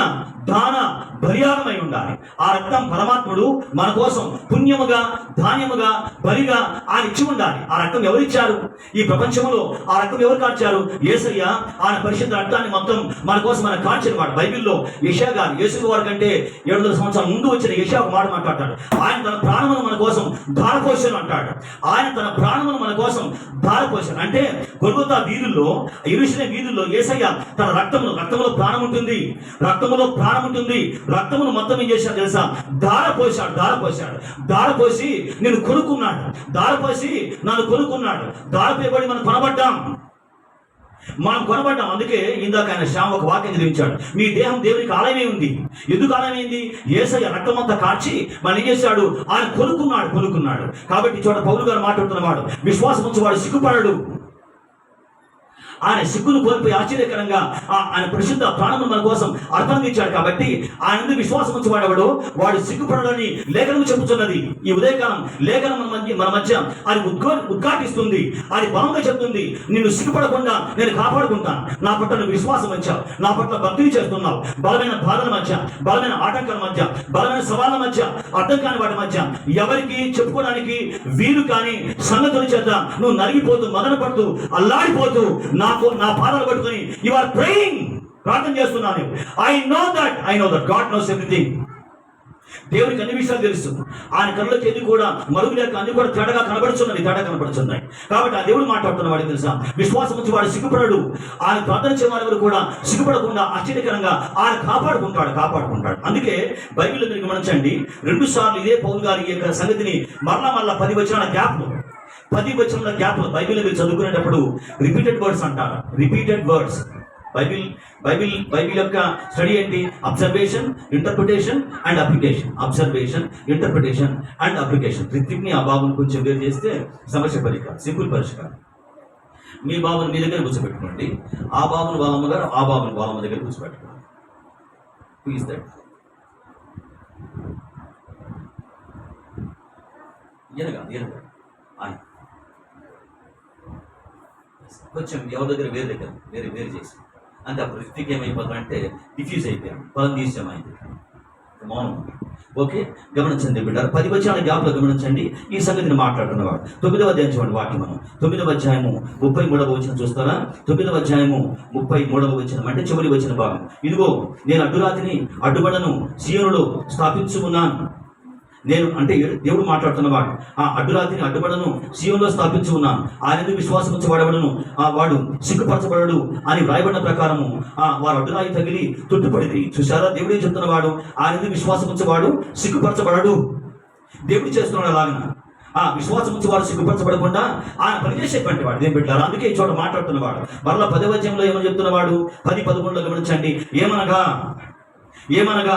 దాన బలియాగమై ఉండాలి. ఆ రక్తం పరమాత్ముడు మన కోసం పుణ్యముగా, ధాన్యముగా, బలిగా ఆయన ఇచ్చి ఉండాలి. ఆ రక్తం ఎవరిచ్చారు? ఈ ప్రపంచంలో ఆ రక్తం ఎవరు కార్చారు? యేసయ్య. ఆయన పరిశుద్ధ రక్తాన్ని మొత్తం మన కోసం ఆయన కార్చిన వాడు. బైబిల్లో యెషయా గారు, యేసు వారి కంటే 700 సంవత్సరాల ముందు వచ్చిన యెషయా ఒక మాట మాట్లాడతాడు. ఆయన తన ప్రాణమును మన కోసం ధారపోశాను అంటాడు. ఆయన తన ప్రాణమును మన కోసం ధారపోశాను అంటే గొల్గొతా వీధుల్లో, యెరూషలేము వీధుల్లో యేసయ్య తన రక్తములో ప్రాణం ఉంటుంది, రక్తములో ప్రాణం ఉంటుంది. రక్తమును మొత్తం ఏం చేశాడు తెలుసా? ధారపోసి నేను కొనుక్కున్నాడు. ధారపోసి నన్ను కొనుక్కున్నాడు. ధారపోయబడి మనం కొనబడ్డాం. మనం కొనబడ్డాం. అందుకే ఇందాక ఆయన శ్యామ్ ఒక వాక్యం చదివించాడు, మీ దేహం దేవునికి ఆలయమే ఉంది. ఎందుకు ఆలయమైంది? యేసయ్య రక్తమంతా కార్చి మనం ఏం చేశాడు? ఆయన కొనుక్కున్నాడు. కాబట్టి చోట పౌలు గారు మాట్లాడుతున్నవాడు, విశ్వాసం ఉంచేవాడు సిగ్గుపడడు. ఆయన సిగ్గును కోల్పోయి ఆశ్చర్యకరంగా ఆయన పరిశుద్ధ ప్రాణమును మన కోసం అర్పణించాడు. కాబట్టి ఆయన విశ్వాసం ఉంచేవాడు వాడు సిగ్గుపడని లేఖనం చెబుతున్నది. ఈ ఉదయకాలం లేఖనం మన మధ్య అది ఉద్ఘాటిస్తుంది, అది బలంగా చెప్తుంది. నిన్ను సిగ్గుపడకుండా నేను కాపాడుకుంటాను. నా పట్ల నువ్వు విశ్వాసం వచ్చావు, నా పట్ల భక్తిని చేస్తున్నావు. బలమైన బాధల మధ్య, బలమైన ఆటంకాల మధ్య, బలమైన సవాళ్ళ మధ్య, అర్థం కాని వాటి మధ్య ఎవరికి చెప్పుకోవడానికి వీలు కాని సంగతుల చేత నువ్వు నలిగిపోతూ, మదన పడుతూ, అల్లాడిపోతూ నా పాదాలు పట్టుకొని యు ఆర్ ప్రేయింగ్, ప్రార్థన చేస్తున్నాను. I know that God knows everything. దేవునికి అన్ని విషయాలు తెలుసు. ఆయన కళ్ళకి ఏది కూడా మరుగు లేక అన్ని కూడా తేడా కనబడుతున్నాయి. కాబట్టి ఆ దేవుడు మాట్లాడుతున్న వాడికి తెలుసా, విశ్వాసం వచ్చి వాడు సిగ్గుపడడు. ఆయన ప్రార్థన చేయవారి వరకు కూడా సిగ్గుపడకుండా ఆశ్చర్యకరంగా ఆయన కాపాడుకుంటాడు. అందుకే బైబిల్లో మీరు గమనించండి, 2 సార్లు ఇదే పౌలు గారి యొక్క సంగతిని మరలా 10 వచనాల గ్యాప్లో బైబిల్ మీరు చదువుకునేటప్పుడు రిపీటెడ్ వర్డ్స్ అంటారు. Repeated words. బైబిల్ యొక్క స్టడీ ఏంటి? Observation, interpretation and application. రిత్విక్ని ఆ బాబుని కొంచెం వేరు చేస్తే సమస్య పరిష్కారం, సింపుల్ పరిష్కారం. మీ బాబుని మీ దగ్గర కూర్చోబెట్టుకోండి, ఆ బాబుని వాళ్ళ అమ్మగారు, ఆ బాబుని వాళ్ళ అమ్మ దగ్గర కూర్చోబెట్టుకోండి. Who is that? ఈయనగా ఆయన కొంచెం ఎవరి దగ్గర వేరు చేసి అంటే అప్పుడు రిత్విక్ ఏమైపోతాడంటే డిఫ్యూజ్ అయిపోయాడు, పదం తీసేమైంది, మౌనం. ఓకే, గమనించండి బిడ్డ. 10 వచనాల గ్యాప్లో గమనించండి ఈ సంగతిని మాట్లాడుతున్నవాడు. 9వ అధ్యాయం చూడండి వాక్యం. మనం 9వ అధ్యాయము 33వ వచనం చూస్తారా? 9వ అధ్యాయము 33వ వచనం అంటే చివరి వచ్చిన భాగం. ఇదిగో నేను అడ్డుబడను సియోనులో స్థాపించుకున్నాను. నేను అంటే దేవుడు మాట్లాడుతున్నవాడు, ఆ అడ్డుబడను సియోనులో స్థాపించి ఉన్నాను. ఆయన విశ్వాసం ఉంచబడబడను, వాడు సిగ్గుపరచబడడు అని వ్రాయబడిన ప్రకారము వారు అడ్డురాయి తగిలి తుట్టుపడింది. చూసారా, దేవుడే చెప్తున్నవాడు, ఆయన విశ్వాసం ఉంచేవాడు సిగ్గుపరచబడడు. దేవుడు చేస్తున్నాడు అలాగన. విశ్వాసం ఉంచి వాడు సిగ్గుపరచబడకుండా ఆయన పనిచేసేటువంటి వాడు ఏం పెట్టారు. అందుకే ఈ చోట మాట్లాడుతున్నవాడు. మరలా 10వ అధ్యాయంలో ఏమని చెప్తున్నవాడు? 10-11లో గమనించండి. ఏమనగా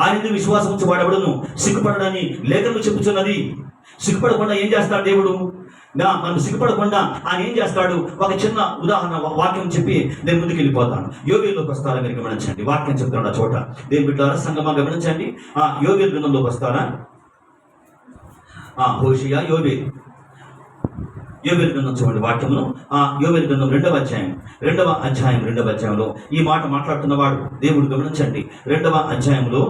ఆయన విశ్వాసం ఉంచి వాడెవడును సిగ్గుపడడని లేఖనం చెప్పుచున్నది. సిగ్గుపడకుండా ఏం చేస్తాడు దేవుడు? మనం సిగ్గుపడకుండా ఆయన ఏం చేస్తాడు? ఒక చిన్న ఉదాహరణ వాక్యం చెప్పి నేను ముందుకు వెళ్ళిపోతాను. యోవేలులోకి వస్తారా మీరు గమనించండి. వాక్యం చెప్తున్నాడు ఆ చోట. దేని బిడ్డారా సంగమా గమనించండి. యోవేలు గ్రంథంలోకి వస్తారా? హోషియా యోవేలు గ్రంథం చూడండి వాక్యమును. యోవేలు గ్రంథం 2వ అధ్యాయంలో ఈ మాట మాట్లాడుతున్నవాడు దేవుడు. గమనించండి 2వ అధ్యాయంలో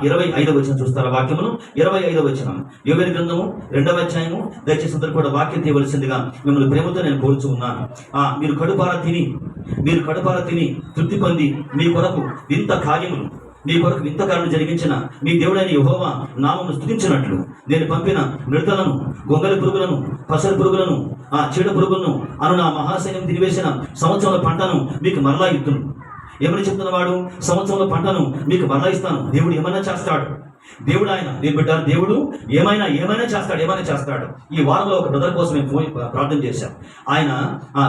25వ వచనం చూస్తారా వాక్యమును? 25వ వచనం యోవేలు గ్రంథము 2వ అధ్యాయము. దయచేసి అందరూ కూడా వాక్యం తీయవలసిందిగా మిమ్మల్ని ప్రేమతో నేను కోరుచూ ఉన్నాను. మీరు కడుపార తిని తృప్తి పొంది మీ కొరకు వింత కార్యములు జరిగించిన మీ దేవుడైన యెహోవా నామమును స్తుతించినట్లు నేను పంపిన మిడతలను, గొంగలి పురుగులను, పసరు పురుగులను, చీడ పురుగులను అను నా మహాసైన్యం తినివేసిన సంవత్సరంలో పంటను మీకు మరలా ఇస్తును. ఏమని చెప్తున్నవాడు? సంవత్సరంలో పంటను మీకు మరలా ఇస్తాను. దేవుడు ఏమైనా చేస్తాడు. దేవుడు ఆయన నేను పెట్టారు. దేవుడు ఏమైనా చేస్తాడు. ఈ వారంలో ఒక బ్రదర్ కోసం మేము ప్రార్థన చేశాం. ఆయన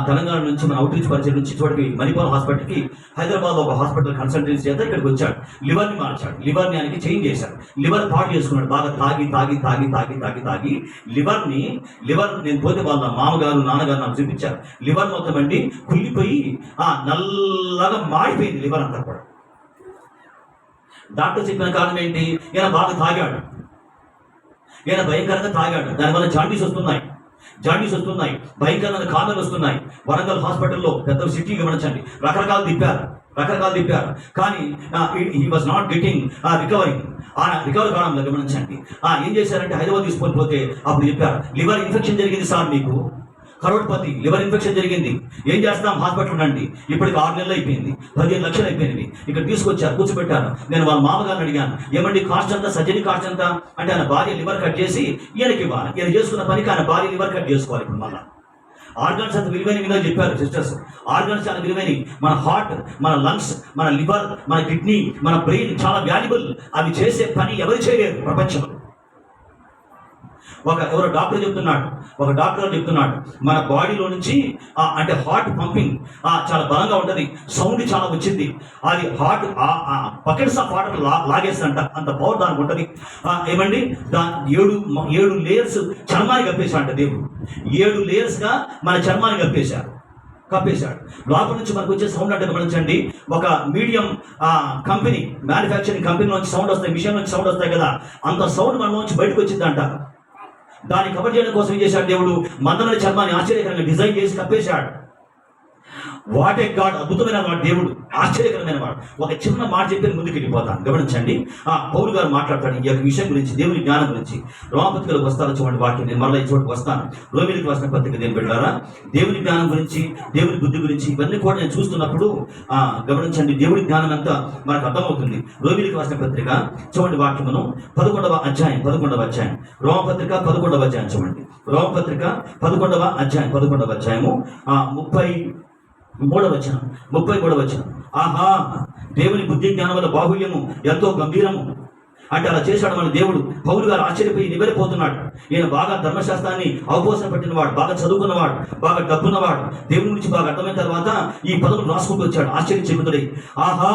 తెలంగాణ నుంచి మన అవుట్రీచ్ పరిచయం నుంచి చోటికి మణిపాల్ హాస్పిటల్కి హైదరాబాద్లో ఒక హాస్పిటల్ కన్సల్టెన్సీ చేత ఇక్కడికి వచ్చాడు. లివర్ని మార్చాడు. లివర్ని ఆయనకి చేంజ్ చేశాడు. లివర్ పాడు చేసుకున్నాడు. బాగా తాగి లివర్ నేను పోతే వాళ్ళ మామగారు నాన్నగారు నాకు చూపించారు. లివర్ మొత్తం అండి కుళ్ళిపోయి నల్లగా మాడిపోయింది లివర్ అంతా కూడా. డాక్టర్ చెప్పిన కారణం ఏంటి? ఈయన బాగా తాగాడు, ఈయన భయంకరంగా తాగాడు. దానివల్ల జాండీస్ వస్తున్నాయి, భయంకరమైన కారణాలు వస్తున్నాయి. వరంగల్ హాస్పిటల్లో పెద్ద సిటీ గమనించండి, రకరకాలు తిప్పారు. కానీ he was not getting recovery కావడంలో గమనించండి. ఏం చేశారంటే హైదరాబాద్ తీసుకొని పోతే అప్పుడు చెప్పారు, లివర్ ఇన్ఫెక్షన్ జరిగింది సార్, మీకు కరోడ్పతి లివర్ ఇన్ఫెక్షన్ జరిగింది. ఏం చేస్తాం? హాస్పిటల్ ఉండండి. ఇప్పటికి 6 నెలలు అయిపోయింది, 15 లక్షలు అయిపోయింది. ఇక్కడ తీసుకొచ్చారు, కూర్చోబెట్టారు. నేను వాళ్ళ మామగారిని అడిగాను, ఏమండి కాస్ట్ అంతా, సర్జరీ కాస్ట్ అంతా అంటే ఆయన భార్య లివర్ కట్ చేసి ఈయనకి ఇవ్వాలి. ఈయన చేసుకున్న పనికి ఆయన భార్య లివర్ కట్ చేసుకోవాలి. ఇప్పుడు మళ్ళీ ఆర్గన్స్ అంత విలువైన చెప్పారు సిస్టర్స్. ఆర్గన్స్ చాలా విలువైన. మన హార్ట్, మన లంగ్స్, మన లివర్, మన కిడ్నీ, మన బ్రెయిన్ చాలా వాల్యుబుల్. అవి చేసే పని ఎవరు చేయలేరు ప్రపంచంలో. ఎవరో డాక్టర్ చెప్తున్నాడు, ఒక డాక్టర్ చెప్తున్నాడు మన బాడీలో నుంచి అంటే హార్ట్ పంపింగ్ చాలా బలంగా ఉంటుంది, సౌండ్ చాలా వచ్చింది, అది హార్ట్ బకెట్స్ ఆఫ్ వాటర్ లాగేస్తుందంట, అంత పవర్ దానికి ఉంటుంది. ఏమండి ఏడు లేయర్స్ చర్మాన్ని కప్పేశాడంట దేవుడు. 7 లేయర్స్గా మన చర్మాన్ని కప్పేశాడు. లోపల నుంచి మనకు వచ్చే సౌండ్ అంటే గమనించండి, ఒక మీడియం కంపెనీ మ్యానుఫ్యాక్చరింగ్ కంపెనీ నుంచి సౌండ్ వస్తాయి, మిషన్ నుంచి సౌండ్ వస్తాయి కదా, అంత సౌండ్ మన నుంచి బయటకు వచ్చిందంట. దాన్ని కవర్ చేయడం కోసం ఏం చేశాడు దేవుడు, మందమైన చర్మాన్ని ఆశ్చర్యకరంగా డిజైన్ చేసి కప్పేశాడు. వాట్ ఏ గాడ్, అద్భుతమైన వాడు దేవుడు, ఆశ్చర్యకరమైన వాడు. ఒక చిన్న మాట చెప్పి ముందుకు వెళ్ళిపోతాను, గమనించండి. పౌలు గారు మాట్లాడతాడు ఈ యొక్క విషయం గురించి, దేవుని జ్ఞానం గురించి. రోమపత్రికలకు వస్తాను చూడండి వాక్యం, నేను మళ్ళీ ఈ చోటుకు వస్తాను. రోమిలికి రాసిన పత్రిక నేను పెట్టారా, దేవుని జ్ఞానం గురించి, దేవుని బుద్ధి గురించి, ఇవన్నీ కూడా నేను చూస్తున్నప్పుడు గమనించండి, దేవుడి జ్ఞానం అంతా మనకు అర్థమవుతుంది. రోమిలికి రాసిన పత్రిక చూడండి వాక్యమును 11వ అధ్యాయం రోమపత్రిక 11వ అధ్యాయం చూడండి. రోమపత్రిక 11వ అధ్యాయము 33వ వచనం. ఆహా, దేవుని బుద్ధి జ్ఞానం వల్ల బాహుళ్యము ఎంతో గంభీరము. అంటే అలా చేశాడు మన దేవుడు. పౌలు గారు ఆశ్చర్యపోయి నివ్వెరపోతున్నాడు. ఈయన బాగా ధర్మశాస్త్రాన్ని అవపోసన పట్టినవాడు, బాగా చదువుకున్నవాడు, బాగా డబ్బున్నవాడు, దేవుని గురించి బాగా అర్థమైన తర్వాత ఈ పదవులు రాసుకుంటూ వచ్చాడు ఆశ్చర్యచెందుతుడై. ఆహా,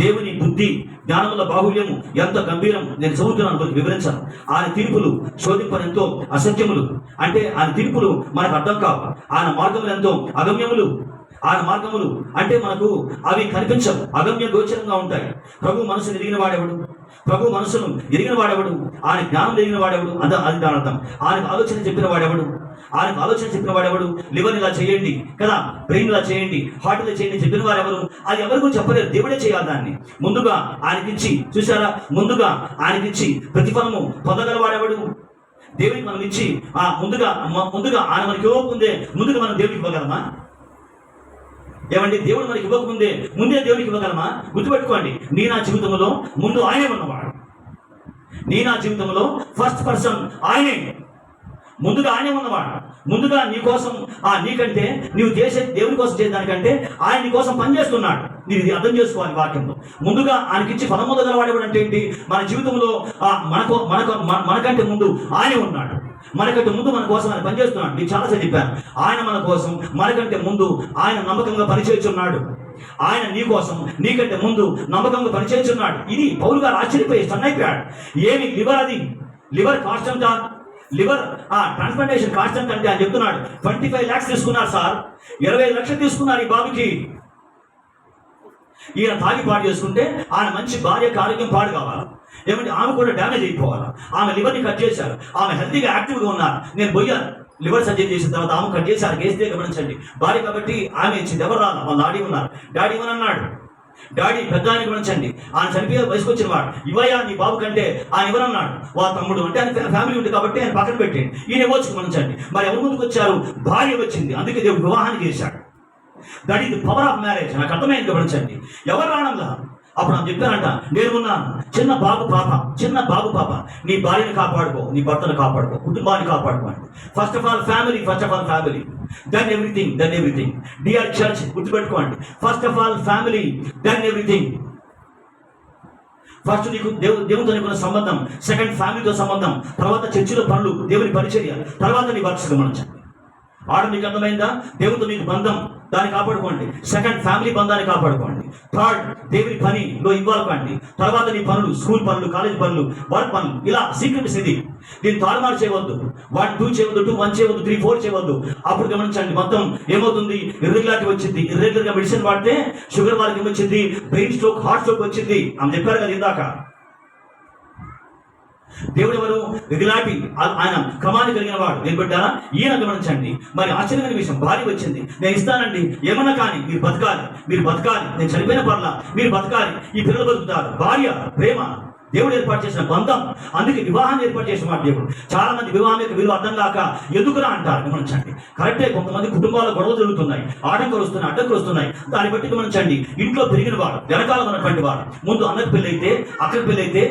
దేవుని బుద్ధి జ్ఞానముల బాహుళ్యము ఎంత గంభీరం. నేను చదువుతున్నాను, మీకు వివరించాను. ఆయన తీర్పులు శోధింపనెంతో అసత్యములు. అంటే ఆయన తీర్పులు మనకు అర్థం కావు. ఆయన మార్గములు ఎంతో అగమ్యములు. ఆయన మార్గములు అంటే మనకు అవి కనిపించవు, అగమ్య గోచరంగా ఉంటాయి. ప్రభు మనసును ఎరిగిన వాడెవడు, ప్రభు మనసును ఎరిగిన వాడెవడు, ఆయన జ్ఞానం ఎరిగిన వాడెవడు, అది దాని అర్థం. ఆయనకు ఆలోచన చెప్పిన వాడెవడు, లివర్ ఇలా చేయండి కదా, బ్రెయిన్ ఇలా చేయండి, హార్ట్ ఇలా చేయండి చెప్పిన వారెవరు? అది ఎవరు కూడా చెప్పలేరు, దేవుడే చేయాలి దాన్ని. ముందుగా ఆయనకిచ్చి, చూసారా, ముందుగా ఆయనకిచ్చి ప్రతిఫలము పొందగల వాడెవడు? దేవుడికి మనం ఇచ్చి ముందుగా ఆయన మనకి ఇవ్వకముందే ముందుగా మనం దేవుడికి ఇవ్వగలమా? ఏమండి, దేవుడు మనకి ఇవ్వకముందే దేవుడికి ఇవ్వగలమా? గుర్తుపెట్టుకోండి, నా జీవితంలో ముందు ఆయనే ఉన్నవాడు. నా జీవితంలో ఫస్ట్ పర్సన్ ఆయనే, ముందుగా ఆయనే ఉన్నవాడు. ముందుగా నీ కోసం నీకంటే నీవు చేసే దేవుని కోసం చేసేదానికంటే ఆయన నీ కోసం పనిచేస్తున్నాడు. నీవు ఇది అర్థం చేసుకోవాలి వాక్యంలో. ముందుగా ఆయనకిచ్చి ఫలం పొందగలవాడేవాడు అంటే ఏంటి? మన జీవితంలో మనకంటే ముందు ఆయనే ఉన్నాడు. మనకంటే ముందు మన కోసం ఆయన పనిచేస్తున్నాడు. నీకు చాలాసార్లు చెప్పాను, ఆయన మన కోసం మనకంటే ముందు ఆయన నమ్మకంగా పనిచేస్తున్నాడు. ఆయన నీ కోసం నీకంటే ముందు నమ్మకంగా పనిచేస్తున్నాడు. ఇది పౌలు గారు ఆశ్చర్యపోయి సన్నైపోయాడు. ఏమి లివర్ కాస్ట్ అంతా, లివర్ ట్రాన్స్ప్లాంటేషన్ కాస్ట్ అంటే ఆయన చెప్తున్నాడు 25 lakhs తీసుకున్నారు సార్, 25 లక్షలు తీసుకున్నారు ఈ బాబుకి. ఈయన తాగి పాడు చేసుకుంటే ఆయన మంచి భార్యకు ఆరోగ్యం పాడు కావాలి. ఏమంటే ఆమె కూడా డ్యామేజ్ అయిపోవాలి. ఆమె లివర్ని కట్ చేశారు, ఆమె హెల్తీగా యాక్టివ్గా ఉన్నారు. నేను పోయాను లివర్ సర్జరీ చేసిన తర్వాత ఆమె కట్ చేశారు, వేస్తే గమనించండి. భార్య కాబట్టి ఆమె ఇచ్చింది, ఎవరు రాదు, వాళ్ళ డాడీ ఉన్నారు. డాడీ ఇవ్వని అన్నాడు. డాడీ పెద్ద ఆయన గమనించండి, ఆయన చనిపోయే వయసుకు వచ్చిన వాడు. ఇవ్వయా నీ బాబు కంటే ఆయన ఎవరన్నాడు? వాళ్ళ తమ్ముడు అంటే ఆయన ఫ్యామిలీ ఉంది కాబట్టి ఆయన పక్కన పెట్టండి, ఈయన ఇవ్వచ్చు గమనించండి. మరి ఎవరి ముందుకు వచ్చారు? భార్య వచ్చింది. అందుకే దేవుడు వివాహాన్ని చేశాడు. That is the power of marriage. నాకు అర్థమైంది గమనించండి. ఎవరు రావడంలా అప్పుడు నేను చెప్పానంట, నేనున్నాను. చిన్న బాబు పాప నీ భార్యను కాపాడుకో, నీ భర్తను కాపాడుకో, కుటుంబాన్ని కాపాడుకో. First of all family, then everything. Dear church, గుర్తుపెట్టుకోండి, first of all family, then everything. First నీకు దేవునితో నీకున్న సంబంధం, సెకండ్ ఫ్యామిలీతో సంబంధం, తర్వాత చర్చిలో పనులు, దేవుని పరిచర్య, తర్వాత నీ వర్క్స్ గమనించండి. ఆడ మీకు అర్థమైందా? దేవునితో నీకు బంధం, దాన్ని కాపాడుకోండి. సెకండ్, ఫ్యామిలీ బంధాన్ని కాపాడుకోండి. థర్డ్, దేవుని పనిలో ఇన్వాల్వ్ కండి. తర్వాత నీ పనులు, స్కూల్ పనులు, కాలేజ్ పనులు, వర్క్ పనులు, ఇలా సీక్రెట్స్ ఇది. దీన్ని తారుమారు చేయవద్దు. 1, 2 చేయవద్దు, 2, 1 చేయవద్దు, 3, 4 చేయవద్దు. అప్పుడు గమనించండి, మొత్తం ఏమవుతుంది? ఇర్రెగ్యులారిటీ వచ్చింది. ఇర్రెగ్యులర్గా మెడిసిన్ వాడితే షుగర్ వాళ్ళకి ఏమొచ్చింది? బ్రెయిన్ స్ట్రోక్, హార్ట్ స్ట్రోక్ వచ్చింది. ఆమె చెప్పారు కదా ఇందాక. దేవుడు ఎవరు? రెగ్యులారిటీ, ఆయన క్రమాన్ని కలిగిన వాడు. నేను పెట్టారా? ఈయన గమనించండి. మరి ఆశ్చర్యమైన విషయం, భార్య వచ్చింది. నేను ఇస్తానండి, ఏమన్నా కానీ మీరు బతకాలి. నేను చనిపోయిన పర్లా, మీరు బతకాలి, ఈ పిల్లలు బతుకుతారు. భార్య ప్రేమ, దేవుడు ఏర్పాటు చేసిన బంధం. అందుకే వివాహాన్ని ఏర్పాటు చేసిన వాడు దేవుడు. చాలా మంది వివాహం యొక్క విలువ అర్థం కాక ఎందుకురా అంటారు. గమనించండి, కరెక్టే. కొంతమంది కుటుంబాల గొడవలు జరుగుతున్నాయి, అడ్డంకులు వస్తున్నాయి. దాన్ని బట్టి గమనించండి, ఇంట్లో పెరిగిన వాడు, వెనకాల ఉన్నటువంటి వాడు, ముందు అన్నకు పెళ్ళైతే, అక్కడికి పెళ్ళైతే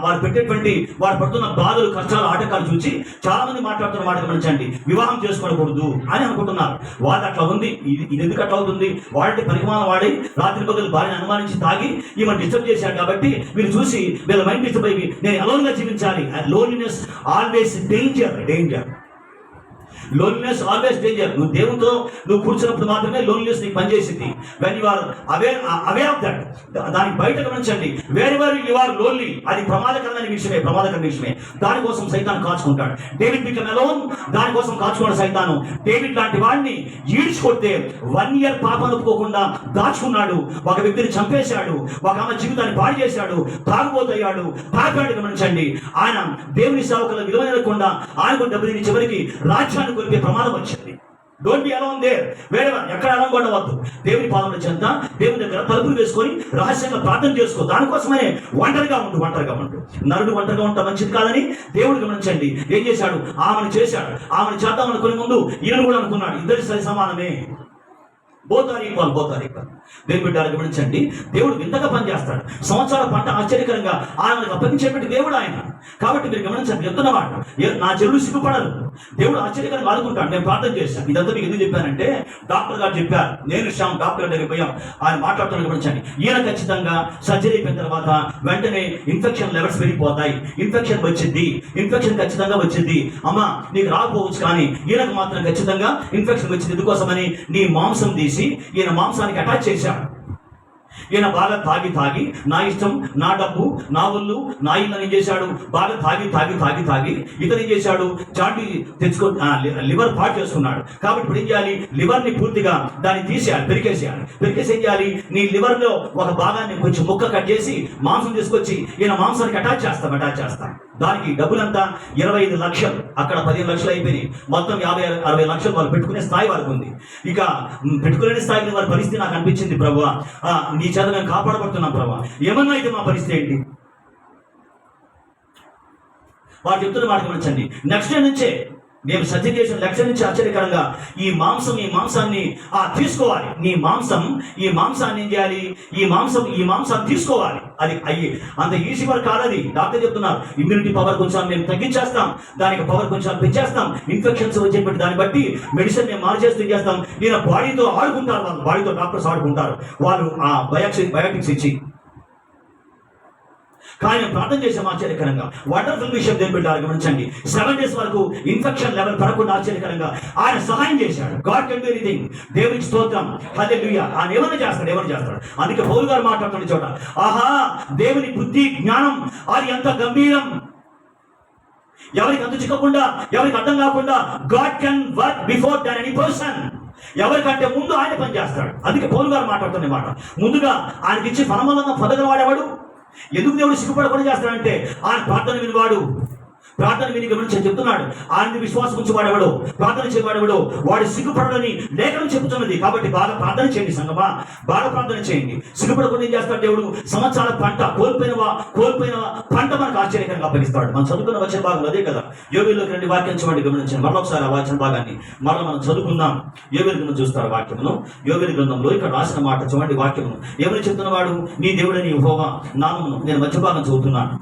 వారు పెట్టేటువంటి, వారు పడుతున్న బాధలు, కష్టాలు, ఆటంకాలు చూసి చాలా మంది మాట్లాడుతున్న మాట గమనించండి. వివాహం చేసుకోకూడదు అని అనుకుంటున్నారు. వాళ్ళు అట్లా ఉంది, ఇది ఎందుకు అట్లా అవుతుంది? వాడి పరిమాణం వాడి రాత్రి పగలు భార్యను అనుమానించి తాగి ఈమెను డిస్టర్బ్ చేశాడు కాబట్టి వీళ్ళు చూసి వీళ్ళ మైండ్ డిస్టర్బ్ అయిపోయి నేను అలోన్గా జీవించాలి. Loneliness always danger. Loneliness always danger. నువ్వు దేవునితో నువ్వు కూర్చున్నప్పుడు మాత్రమే లోన్లీనెస్ నీకు పనిచేసింది. When you are aware of that, దానికి బయట గమనించండి. వేరెవర్ యు ఆర్ లోన్లీ, అది ప్రమాదకరమైన విషయమే. దానికోసం సైతాను కాచుకుంటాడు. డేవిడ్ బికమ్ అలోన్, దానికోసం కాచుకున్నాడు సైతాను. డేవిడ్ లాంటి వాడిని ఈడ్చుకొడితే 1 year పాపం ఒప్పుకోకుండా దాచుకున్నాడు. ఒక వ్యక్తిని చంపేశాడు, ఒక ఆమె జీవితాన్ని పాడు చేశాడు, తాగుబోతయ్యాడు, పాపాడు. గమనించండి, ఆయన దేవుని సేవకుల విలువలేకుండా ఆయన దెబ్బతిని చివరికి రాజ్యాన్ని కొలిపే ప్రమాదం వచ్చింది. Don't be alone there. ఎక్కడ అలం ఉండవద్దు. దేవుని పాదముల చెంత, దేవుని దగ్గర తలుపులు వేసుకొని రహస్యంగా ప్రార్థన చేసుకో. దానికోసమే ఒంటరిగా ఉండు. నరుడు ఒంటరిగా ఉంటా మంచిది కాదని దేవుడు గమనించండి ఏం చేశాడు, ఆమెను చేశాడు. ఆమెను చేద్దామనుకునే ముందు ఈయన కూడా అనుకున్నాడు, ఇద్దరి సరి సమానమే. Both are equal. దేవుని బిడ్డలు గమనించండి, దేవుడు వింతగా పనిచేస్తాడు. సంవత్సరాల పంట ఆశ్చర్యకరంగా ఆయనకు అప్పగించేటువంటి దేవుడు ఆయన. కాబట్టి మీరు గమనించండి, చెప్తున్నమాట నా చెరువులు సిగ్గుపడరు. దేవుడు ఆశ్చర్యకరంగా ఆదుకుంటాడు. నేను ప్రార్థన చేశాను. ఇదంతా మీకు ఎందుకు చెప్పానంటే, డాక్టర్ గారు చెప్పారు, నేను శ్యామ్ డాక్టర్ గారి దగ్గరికి పోయాం. ఆయన మాట్లాడుతున్న గమనించండి, ఈయన ఖచ్చితంగా సర్జరీ అయిపోయిన తర్వాత వెంటనే ఇన్ఫెక్షన్ లెవెల్స్ పెరిగిపోతాయి. ఇన్ఫెక్షన్ ఖచ్చితంగా వచ్చింది. అమ్మ నీకు రాకపోవచ్చు, కానీ ఈయనకు మాత్రం ఖచ్చితంగా ఇన్ఫెక్షన్ వచ్చింది. ఎందుకోసమని నీ మాంసం తీసి ఈయన మాంసానికి అటాచ్ చేశాడు. ఈయన బాగా తాగి నా ఇష్టం, నా డబ్బు, నా ఒళ్ళు, నా ఇల్లు అని చేశాడు. బాగా తాగి ఇతను ఏం చేశాడు, చాటి తెచ్చుకో లివర్ పాటు చేసుకున్నాడు. కాబట్టి ఇప్పుడు ఏం చేయాలి, లివర్ని పూర్తిగా దాన్ని తీసేయాలి, పెరికేసి ఏం చేయాలి, నీ లివర్లో ఒక భాగాన్ని కొంచెం ముక్క కట్ చేసి మాంసం తీసుకొచ్చి ఈయన మాంసానికి అటాచ్ చేస్తాం. దానికి డబ్బులంతా 25 లక్షలు, అక్కడ 15 లక్షలు అయిపోయినాయి. మొత్తం 50-60 లక్షలు వాళ్ళు పెట్టుకునే స్థాయి వరకు ఉంది. ఇక పెట్టుకునే స్థాయికి వారి పరిస్థితి నాకు అనిపించింది, ప్రభువా నీ చేత మేము కాపాడబడుతున్నాం ప్రభువా, ఏమన్నా అయితే మా పరిస్థితి ఏంటి? వారు చెప్తున్న మాట గమనించండి. నెక్స్ట్ డే నుంచే మేము సత్యం చేసిన లక్ష్యం నుంచి ఆశ్చర్యకరంగా ఈ మాంసాన్ని తీసుకోవాలి. ఈ మాంసాన్ని ఏం చేయాలి, ఈ మాంసాన్ని తీసుకోవాలి. అది అంత ఈజీ వర్క్ కాదది. డాక్టర్ చెప్తున్నారు, ఇమ్యూనిటీ పవర్ కొంచెం మేము తగ్గించేస్తాం, దానికి పవర్ కొంచెం పెంచేస్తాం, ఇన్ఫెక్షన్స్ వచ్చేటువంటి దాన్ని బట్టి మెడిసిన్ మేము మార్చేస్తూ చేస్తాం. ఈయన బాడీతో ఆడుకుంటారు, వాళ్ళు బాడీతో డాక్టర్స్ ఆడుకుంటారు, వాళ్ళు ఆ బయోటిక్స్ ఇచ్చి. కానీ ప్రార్థన చేసాం ఆశ్చర్యకరంగా. వండర్ఫుల్ విషయం దేవుని బిడ్డలారా గమనించండి, 7 days వరకు ఇన్ఫెక్షన్ లెవెల్ పడకుండా ఆశ్చర్యకరంగా ఆయన సహాయం చేశాడు. God can do anything. దేవునికి స్తోత్రం, హల్లెలూయా. ఆయన ఏమైనా చేస్తాడు. అందుకే పౌలు గారు మాట్లాడుతున్న చోట, ఆహా దేవుని బుద్ధి జ్ఞానం అది ఎంత గంభీరం, ఎవరికి అంతు చిక్కకుండా, ఎవరికి అర్థం కాకుండా, God can work before than any person. ఎవరికంటే ముందు ఆయన పనిచేస్తాడు. అందుకే పౌలు గారు మాట్లాడుతున్న మాట, ముందుగా ఆయనకి ఇచ్చి ఫలమూలంగా పొందగల వాడేవాడు. ఎందుకు దేవుడు సిగ్గుపడకుండా చేస్తాడంటే, ఆయన ప్రార్థన వినివాడు. ప్రార్థన విని గమనించి చెప్తున్నాడు, ఆయన విశ్వాసం ఉంచేవాడెవడో, ప్రార్థన చేయవాడెవడో వాడు సిగ్గుపడని లేఖనం చెబుతున్నది. కాబట్టి బాగా ప్రార్థన చేయండి సంగమా, బాగా ప్రార్థన చేయండి. సిగ్గుపడకుండా ఏం చేస్తాడు దేవుడు, సంవత్సరాల పంట కోల్పోయిన పంట మనకు ఆశ్చర్యకరంగా అప్పగిస్తాడు. మనం చదువుకున్న వచ్చిన భాగం అదే కదా. యోవేలులోకి రండి, వాక్యం చూడండి, గమనించండి. మరొకసారి ఆ వాక్యం భాగాన్ని మనం చదువుకుందాం. యోవేలు గ్రంథం చూస్తారు వాక్యమును. యోవేలు గ్రంథంలో ఇక్కడ రాసిన మాట చూడండి. వాక్యమును ఏమని చెప్తున్నవాడు, నీ దేవుడని యెహోవా నామమును. నేను మధ్య భాగం చదువుతున్నాను,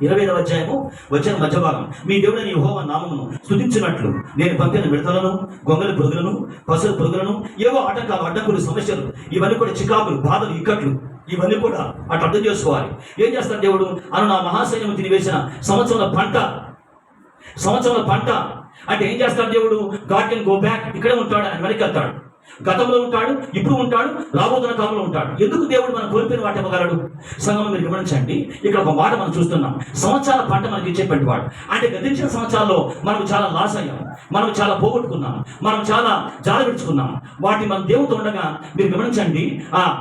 20వ అధ్యాయము వచ్చిన మధ్య భాగం. మీ దేవుడైన యెహోవా నామమును స్తుతించినట్లు నేను పంపిన మిడతలను, గొంగళి పురుగులను, పసుపు పురుగులను, ఏవో అడ్డంకులు, సమస్యలు, ఇవన్నీ కూడా చికాకులు, బాధలు, ఇక్కట్లు, ఇవన్నీ కూడా అటు అర్థం చేసుకోవాలి. ఏం చేస్తాడు దేవుడు, అను నా మహాసైన్యం తినివేసిన సంవత్సరంలో పంట అంటే ఏం చేస్తాడు దేవుడు, గాడ్ కెన్ గో బ్యాక్. ఇక్కడే ఉంటాడు, ఆయన వెనక్కి వెళ్తాడు. గతంలో ఉంటాడు, ఇప్పుడు ఉంటాడు, రాబోతున్న కాలంలో ఉంటాడు. ఎందుకు దేవుడు మనం కోల్పోయిన వాటి ఇవ్వగలడు? సంగమం మీరు గమనించండి, ఇక్కడ ఒక మాట మనం చూస్తున్నాం, సంవత్సరాల పంట మనకి ఇచ్చేటువంటి వాడు. అంటే గతించిన సంవత్సరాల్లో మనం చాలా లాస్ అయ్యాం, మనం చాలా పోగొట్టుకున్నాం, మనం చాలా జారవిడుచుకున్నాం. వాటి మన దేవుడితో ఉండగా మీరు గమనించండి,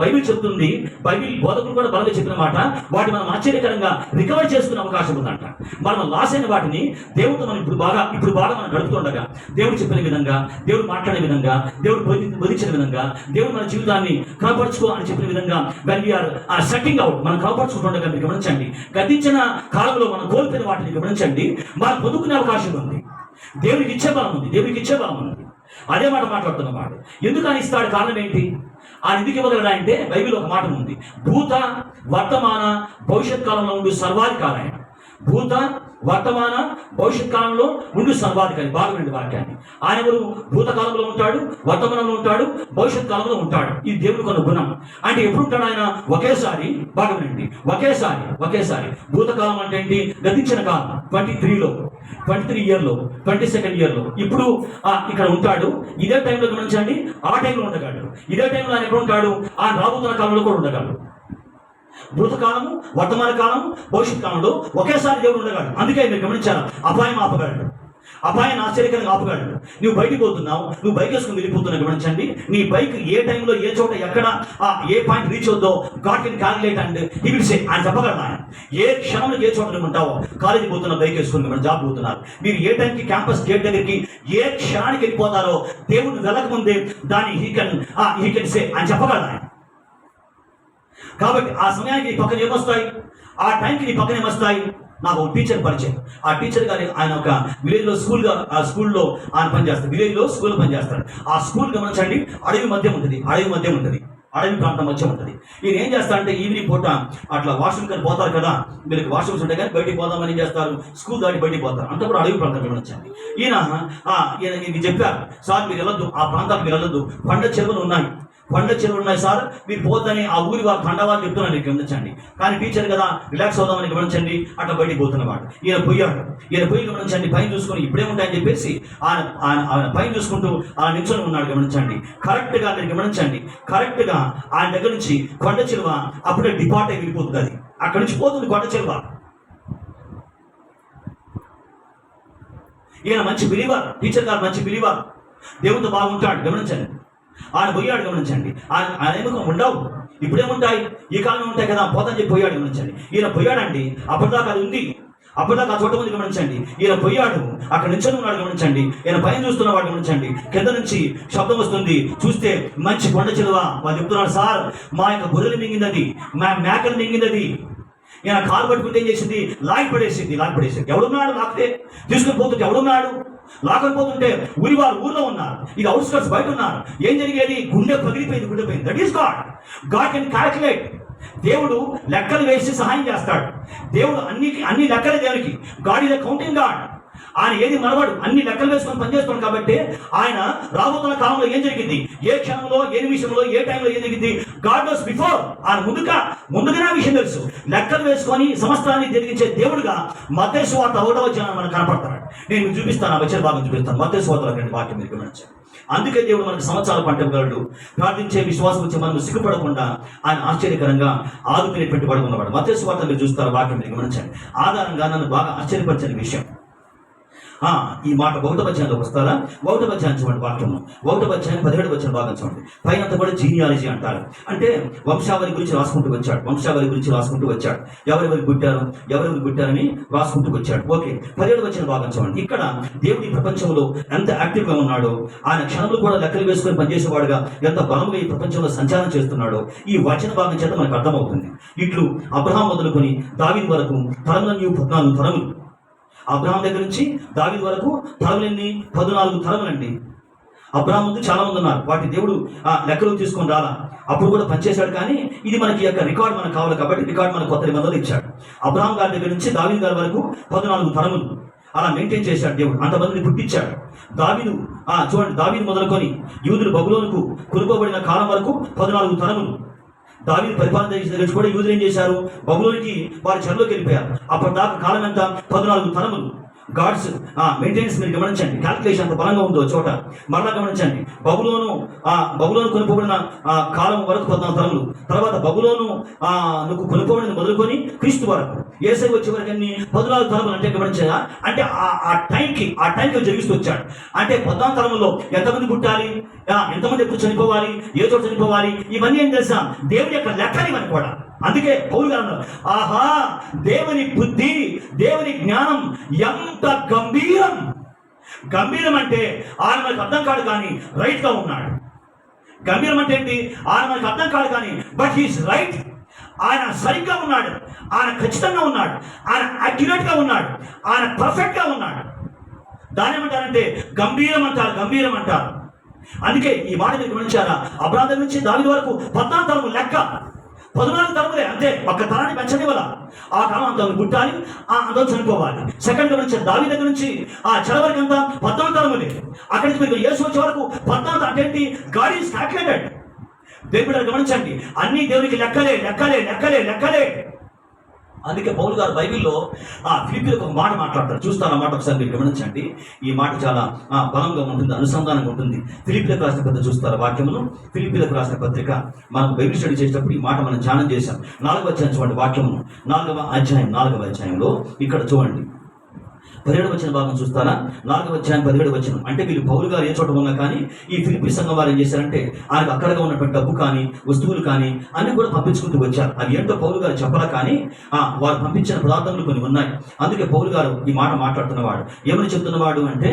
బైబిల్ చెప్తుంది, బైబిల్ బోధకులు కూడా బలంగా చెప్పిన మాట, వాటి మనం ఆశ్చర్యకరంగా రికవర్ చేసుకునే అవకాశం ఉందంట. మనం లాస్ అయిన వాటిని దేవుడితో మనం ఇప్పుడు బాగా మనం గడుపుతుండగా, దేవుడు చెప్పిన విధంగా, దేవుడు మాట్లాడే విధంగా, దేవుడు బోధించిన విధంగా, దేవుడు మన జీవితాన్ని కాపాడుకో అని చెప్పిన విధంగా వెన్ వీఆర్ సెట్టింగ్ అవుట్, మనం కాపాడుకుంటుండగా మీరు గమనించండి, గతించిన కాలంలో మనం కోల్పోయిన వాటిని గమనించండి, మనం పొందుకునే అవకాశం ఉంది. దేవుడికి ఇచ్చే బలం ఉంది. అదే మాట మాట్లాడుతున్నమాట. ఎందుకు ఆయన ఇస్తాడు, కారణం ఏంటి? ఆయన ఎందుకు ఇవ్వగలడా అంటే, బైబిల్ ఒక మాట ఉంది, భూత వర్తమాన భవిష్యత్ కాలంలో ఉండి సర్వాధికారి ఆయన. భూత వర్తమాన భవిష్యత్ కాలంలో ఉండు సర్వాధికారి. బాగా వినండి వాక్యాన్ని. ఆయన ఎవరు? భూతకాలంలో ఉంటాడు, వర్తమానంలో ఉంటాడు, భవిష్యత్ కాలంలో ఉంటాడు. ఇది దేవుడు కొన్న గుణం. అంటే ఎప్పుడు ఉంటాడు ఆయన? ఒకేసారి. బాగా వినండి, ఒకేసారి. భూతకాలం అంటే ఏంటి? గతించిన కాలం 23 ఇయర్లో 22nd ఇయర్లో ఇప్పుడు ఇక్కడ ఉంటాడు. ఇదే టైంలో గమనించండి, ఆ టైంలో ఉండగలడు. ఇదే టైంలో ఆయన ఎక్కడ ఉంటాడు? ఆయన రాబోతున్న కాలంలో కూడా ఉండగలడు. భూతకాలము, వర్తమాన కాలము, భవిష్యత్ కాలంలో ఒకేసారి దేవుడు ఉండగలడు. అందుకే మీరు గమనించారు, అపాయం ఆపగలడు, అపాయాన్ని ఆశ్చర్యకరంగా ఆపగలడు. నువ్వు బయటికి పోతున్నావు, నువ్వు బైక్ వేసుకుని వెళ్ళిపోతున్నావు, గమనించండి. నీ బైక్ ఏ టైంలో ఏ చోట ఎక్కడ ఏ పాయింట్ రీచ్ అవుద్దో God can calculate and he will say. ఆయన చెప్పగలడు. ఆయన ఏ క్షణంలో ఏ చోట నువ్వు ఉంటావో. కాలేజీ పోతున్న బైక్ వేసుకుని మనం జాబ్ పోతున్నారు, మీరు ఏ టైంకి క్యాంపస్ గేట్ దగ్గరికి ఏ క్షణానికి వెళ్ళిపోతారో దేవుడు వెళ్ళకముందే దాన్ని హీ కెన్ సే అని చెప్పగలడు ఆయన. కాబట్టి ఆ సమయానికి నీ పక్కన ఏమొస్తాయి, ఆ టైంకి నీ పక్కన ఏమొస్తాయి. నాకు ఒక టీచర్ పరిచయం. ఆ టీచర్ గారి ఆయన ఒక విలేజ్లో స్కూల్లో ఆయన పనిచేస్తాడు. విలేజ్లో స్కూల్లో పనిచేస్తాడు. ఆ స్కూల్ గమనించండి, అడవి మధ్య ఉంటుంది, అడవి ప్రాంతం మధ్య ఉంటుంది. ఈయన ఏం చేస్తారంటే ఈవినింగ్ పూట అట్లా వాష్రూమ్ కానీ పోతారు కదా, వీళ్ళకి వాష్రూమ్స్ ఉంటాయి కానీ బయటికి పోదామని చేస్తారు, స్కూల్ దాటి బయటికి పోతారు. అంతా కూడా అడవి ప్రాంతం గమనించండి. ఈయన ఇది చెప్పారు, సార్ మీరు వెళ్ళొద్దు, ఆ ప్రాంతానికి మీరు వెళ్ళొద్దు, కొండ చెరువులు ఉన్నాయి సార్, మీరు పోద్దని ఆ ఊరి వారు తండ వాళ్ళు చెప్తున్నారు, మీరు గమనించండి. కానీ టీచర్ కదా, రిలాక్స్ అవుదామని గమనించండి, అట్లా బయటికి పోతున్నవాడు. ఈయన పోయి గమనించండి, పైన చూసుకొని ఇప్పుడే ఉంటాయని చెప్పేసి ఆయన పైన చూసుకుంటూ ఆయన నిల్చొని ఉన్నాడు. గమనించండి కరెక్ట్గా, మీరు గమనించండి కరెక్ట్గా ఆయన దగ్గర నుంచి కొండ చిలువ అప్పుడే డిపార్ట్ అయి వెళ్ళిపోతుంది. అది అక్కడి నుంచి పోతుంది కొండ చిలువ. ఈయన మంచి బిలీవర్, టీచర్ గారు మంచి బిలీవర్, దేవునితో బాగుంటాడు. గమనించండి, ఆయన పోయాడు. గమనించండి, ఆయన ఏమో ఉండవు, ఇప్పుడేముంటాయి, ఈ కాలంలో ఉంటాయి కదా, పోతని చెప్పి పోయాడు. గమనించండి, ఈయన పోయాడండి, అప్పటిదాకా అది ఉంది, అప్పటిదాకా ఆ చోట ఉంది. గమనించండి, ఈయన పోయాడు, అక్కడ నిల్చొని ఉన్నాడు. గమనించండి, ఈయన పైన చూస్తున్నవాడు. గమనించండి, కింద నుంచి శబ్దం వస్తుంది. చూస్తే మంచి కొండ చిలువ. వాళ్ళు చెప్తున్నాడు, సార్ మా యొక్క గొర్రెలు మింగిందది, మా మేకలు మింగిందది. ఈయన కాలు పట్టుకుంటే ఏం చేసింది, లాగి పడేసింది. ఎవడున్నాడు లాక్తే తీసుకుని పోతుంటే? ఎవడున్నాడు లాకొని పోతుంటే? ఊరిలో ఉన్నారు, ఇది అవుట్స్కర్ట్స్ బయట ఉన్నారు. ఏం జరిగేది? గుండె పగిలిపోయింది. That is God can calculate. దేవుడు లెక్కలు వేసి సహాయం చేస్తాడు. దేవుడు అన్ని లెక్కలే దేవునికి. God is a counting God. ఆయన ఏది మనవాడు, అన్ని లెక్కలు వేసుకొని పనిచేస్తాడు. కాబట్టి ఆయన రాబోతున్న కాలంలో ఏం జరిగింది, ఏ క్షణంలో, ఏ నిమిషంలో, ఏ టైంలో ఏం జరిగింది, గాడ్ నోస్ బిఫోర్. ఆయన ముందుగానే విషయం తెలుసు. లెక్కలు వేసుకొని సమస్తాన్ని జరిగించే దేవుడుగా మత్తయి సువార్త 1వ అధ్యాయం మనకు కనపడతాడు. నేను మీకు చూపిస్తాను, ఆ వచ్చిన భాగం చూపిస్తాను. మత్తయి సువార్తలో 2 వాక్యం మీరు గమనించండి. అందుకే దేవుడు మనకు సంవత్సరాలు పంటగలడు. ప్రార్థించే విశ్వాసం వచ్చి మనం సిగ్గుపడకుండా ఆయన ఆశ్చర్యకరంగా ఆదుకునేటువంటి వాడు ఉన్నవాడు. మత్తయి సువార్త మీరు చూస్తారు, వాక్యం మీరు గమనించండి. ఆధారంగా నన్ను బాగా ఆశ్చర్యపరిచిన విషయం ఈ మాట 1వ అధ్యాయంలోకి వస్తారా? 1వ అధ్యాయం చూడండి, వాక్యము 1వ అధ్యాయం 17వ వచనం భాగం చూడండి. పైనంతా కూడా జీనియాలజీ అంటారు. అంటే వంశావళి గురించి రాసుకుంటూ వచ్చాడు. ఎవరెవరు పుట్టారని రాసుకుంటూ వచ్చాడు. ఓకే, 17వ వచనం భాగం చూడండి. ఇక్కడ దేవుడి ప్రపంచంలో ఎంత యాక్టివ్గా ఉన్నాడో, ఆయన క్షణంలో కూడా లెక్కలు వేసుకొని పనిచేసేవాడుగా ఎంత బలంగా ఈ ప్రపంచంలో సంచారం చేస్తున్నాడో ఈ వచన భాగం చేత మనకు అర్థమవుతుంది. ఇట్లు అబ్రహాం మొదలుకొని దావీదు వరకు తరములను 14 తరములు. అబ్రహాం దగ్గర నుంచి దావీదు వరకు తరములన్నీ 14 తరములండి. అబ్రహాం ముందు చాలా మంది ఉన్నారు, వాటి దేవుడు లెక్కలు తీసుకొని రాలా, అప్పుడు కూడా పనిచేశాడు. కానీ ఇది మనకి యొక్క రికార్డ్ మనకు కావాలి కాబట్టి రికార్డ్ మనకు కొత్త నిబంధనలు ఇచ్చాడు. అబ్రహాం గారి దగ్గర నుంచి దావీదు గారి వరకు 14 తరములు అలా మెయింటైన్ చేశాడు దేవుడు. అంతమందిని పుట్టించాడు. దావీదు చూడండి, దావీదు మొదలుకొని యూదులు బబులోనుకు కొనుకోబడిన కాలం వరకు 14 తరములు. దావీదు పరిపాలన చేసిన కూడా యూదులు ఏం చేశారు, బబులోనికి వారి చెరలోకి వెళ్ళిపోయారు. అప్పటిదాకా కాలం ఎంత? 14 తరములు. గాడ్స్ మెయింటెనెన్స్ మీరు గమనించండి, క్యాల్కులేషన్ అంత బలంగా ఉందో చోట. మరలా గమనించండి, బబులోను కొనుకోబడిన కాలం వరకు 14 తరములు. తర్వాత బబులోను కొనుకోబడిన మొదలుకొని క్రీస్తు వరకు, యేసై వచ్చే వరకు అన్ని 14 తరములు. అంటే గమనించగా, అంటే ఆ టైంకి జరిగిస్తూ వచ్చాడు. అంటే 14 తరముల్లో ఎంతమంది పుట్టాలి, ఎంతమంది ఎప్పుడు చనిపోవాలి, ఏ చోట చనిపోవాలి, ఇవన్నీ ఏం తెలుసా, దేవుడి యొక్క లెక్కలు ఇవన్నీ కూడా. అందుకే పౌలు గారు అన్నారు, ఆహా దేవుని బుద్ధి, దేవుని జ్ఞానం ఎంత గంభీరం అంటే ఆయన మనకు అర్థం కాడు కానీ రైట్ గా ఉన్నాడు. గంభీరం అంటే ఏంటి? ఆయన మనకు అర్థం కాదు కానీ బట్ హీస్ రైట్. ఆయన సరిగ్గా ఉన్నాడు, ఆయన ఖచ్చితంగా ఉన్నాడు, ఆయన అక్యురేట్ గా ఉన్నాడు, ఆయన పర్ఫెక్ట్ గా ఉన్నాడు. దాని ఏమంటారంటే గంభీరం అంటారు. అందుకే ఈ మాట మీరు గమనించారా, అబ్రాహం నుంచి దావీదు వరకు 14 తరములు లెక్క. 14 తరములే అంతే, ఒక్క తరాన్ని పెంచని వల్ల ఆ కాలం అంత పుట్టాలి, అంతా చనిపోవాలి. సెకండ్ నుంచి దావీదు దగ్గర నుంచి ఆ చివరికి అంతా 14 తరములే. అక్కడి నుంచి మీరు యేసు వచ్చే వరకు 14 అంటే ఏంటి? God is calculated. దేవుడు గమనించండి, అన్ని దేవునికి లెక్కలే లెక్కలే లెక్కలే లెక్కలే. అందుకే పౌలు గారు బైబిల్లో ఫిలిప్పీలకు ఒక మాట మాట్లాడతారు. చూస్తాను ఆ మాట ఒకసారి మీరు గమనించండి. ఈ మాట చాలా బలంగా ఉంటుంది, అనుసంధానంగా ఉంటుంది. ఫిలిప్పీలకు రాసిన పత్రిక చూస్తారు వాక్యమును. ఫిలిప్పీలకు రాసిన పత్రిక మనం బైబిల్ స్టడీ చేసేటప్పుడు ఈ మాట మనం ధ్యానం చేశాం. 4వ అధ్యాయం చూడండి, వాక్యమును 4వ అధ్యాయంలో ఇక్కడ చూడండి 17వ వచన భాగం చూస్తారా? 4వ అధ్యాయం 17వ వచనం. అంటే వీళ్ళు పౌలు గారు ఏ చోట ఉన్నా కానీ ఈ ఫిలిప్పీ సంఘం వారు ఏం చేశారంటే ఆయనకు అక్కడగా ఉన్నటువంటి డబ్బు కానీ వస్తువులు కానీ అన్ని కూడా పంపించుకుంటూ వచ్చారు. అవి ఏంటో పౌలు గారు చెప్పాలా కానీ వారు పంపించిన పదార్థములు కొన్ని ఉన్నాయి. అందుకే పౌలు గారు ఈ మాట మాట్లాడుతున్నవాడు ఏమని చెప్తున్నవాడు అంటే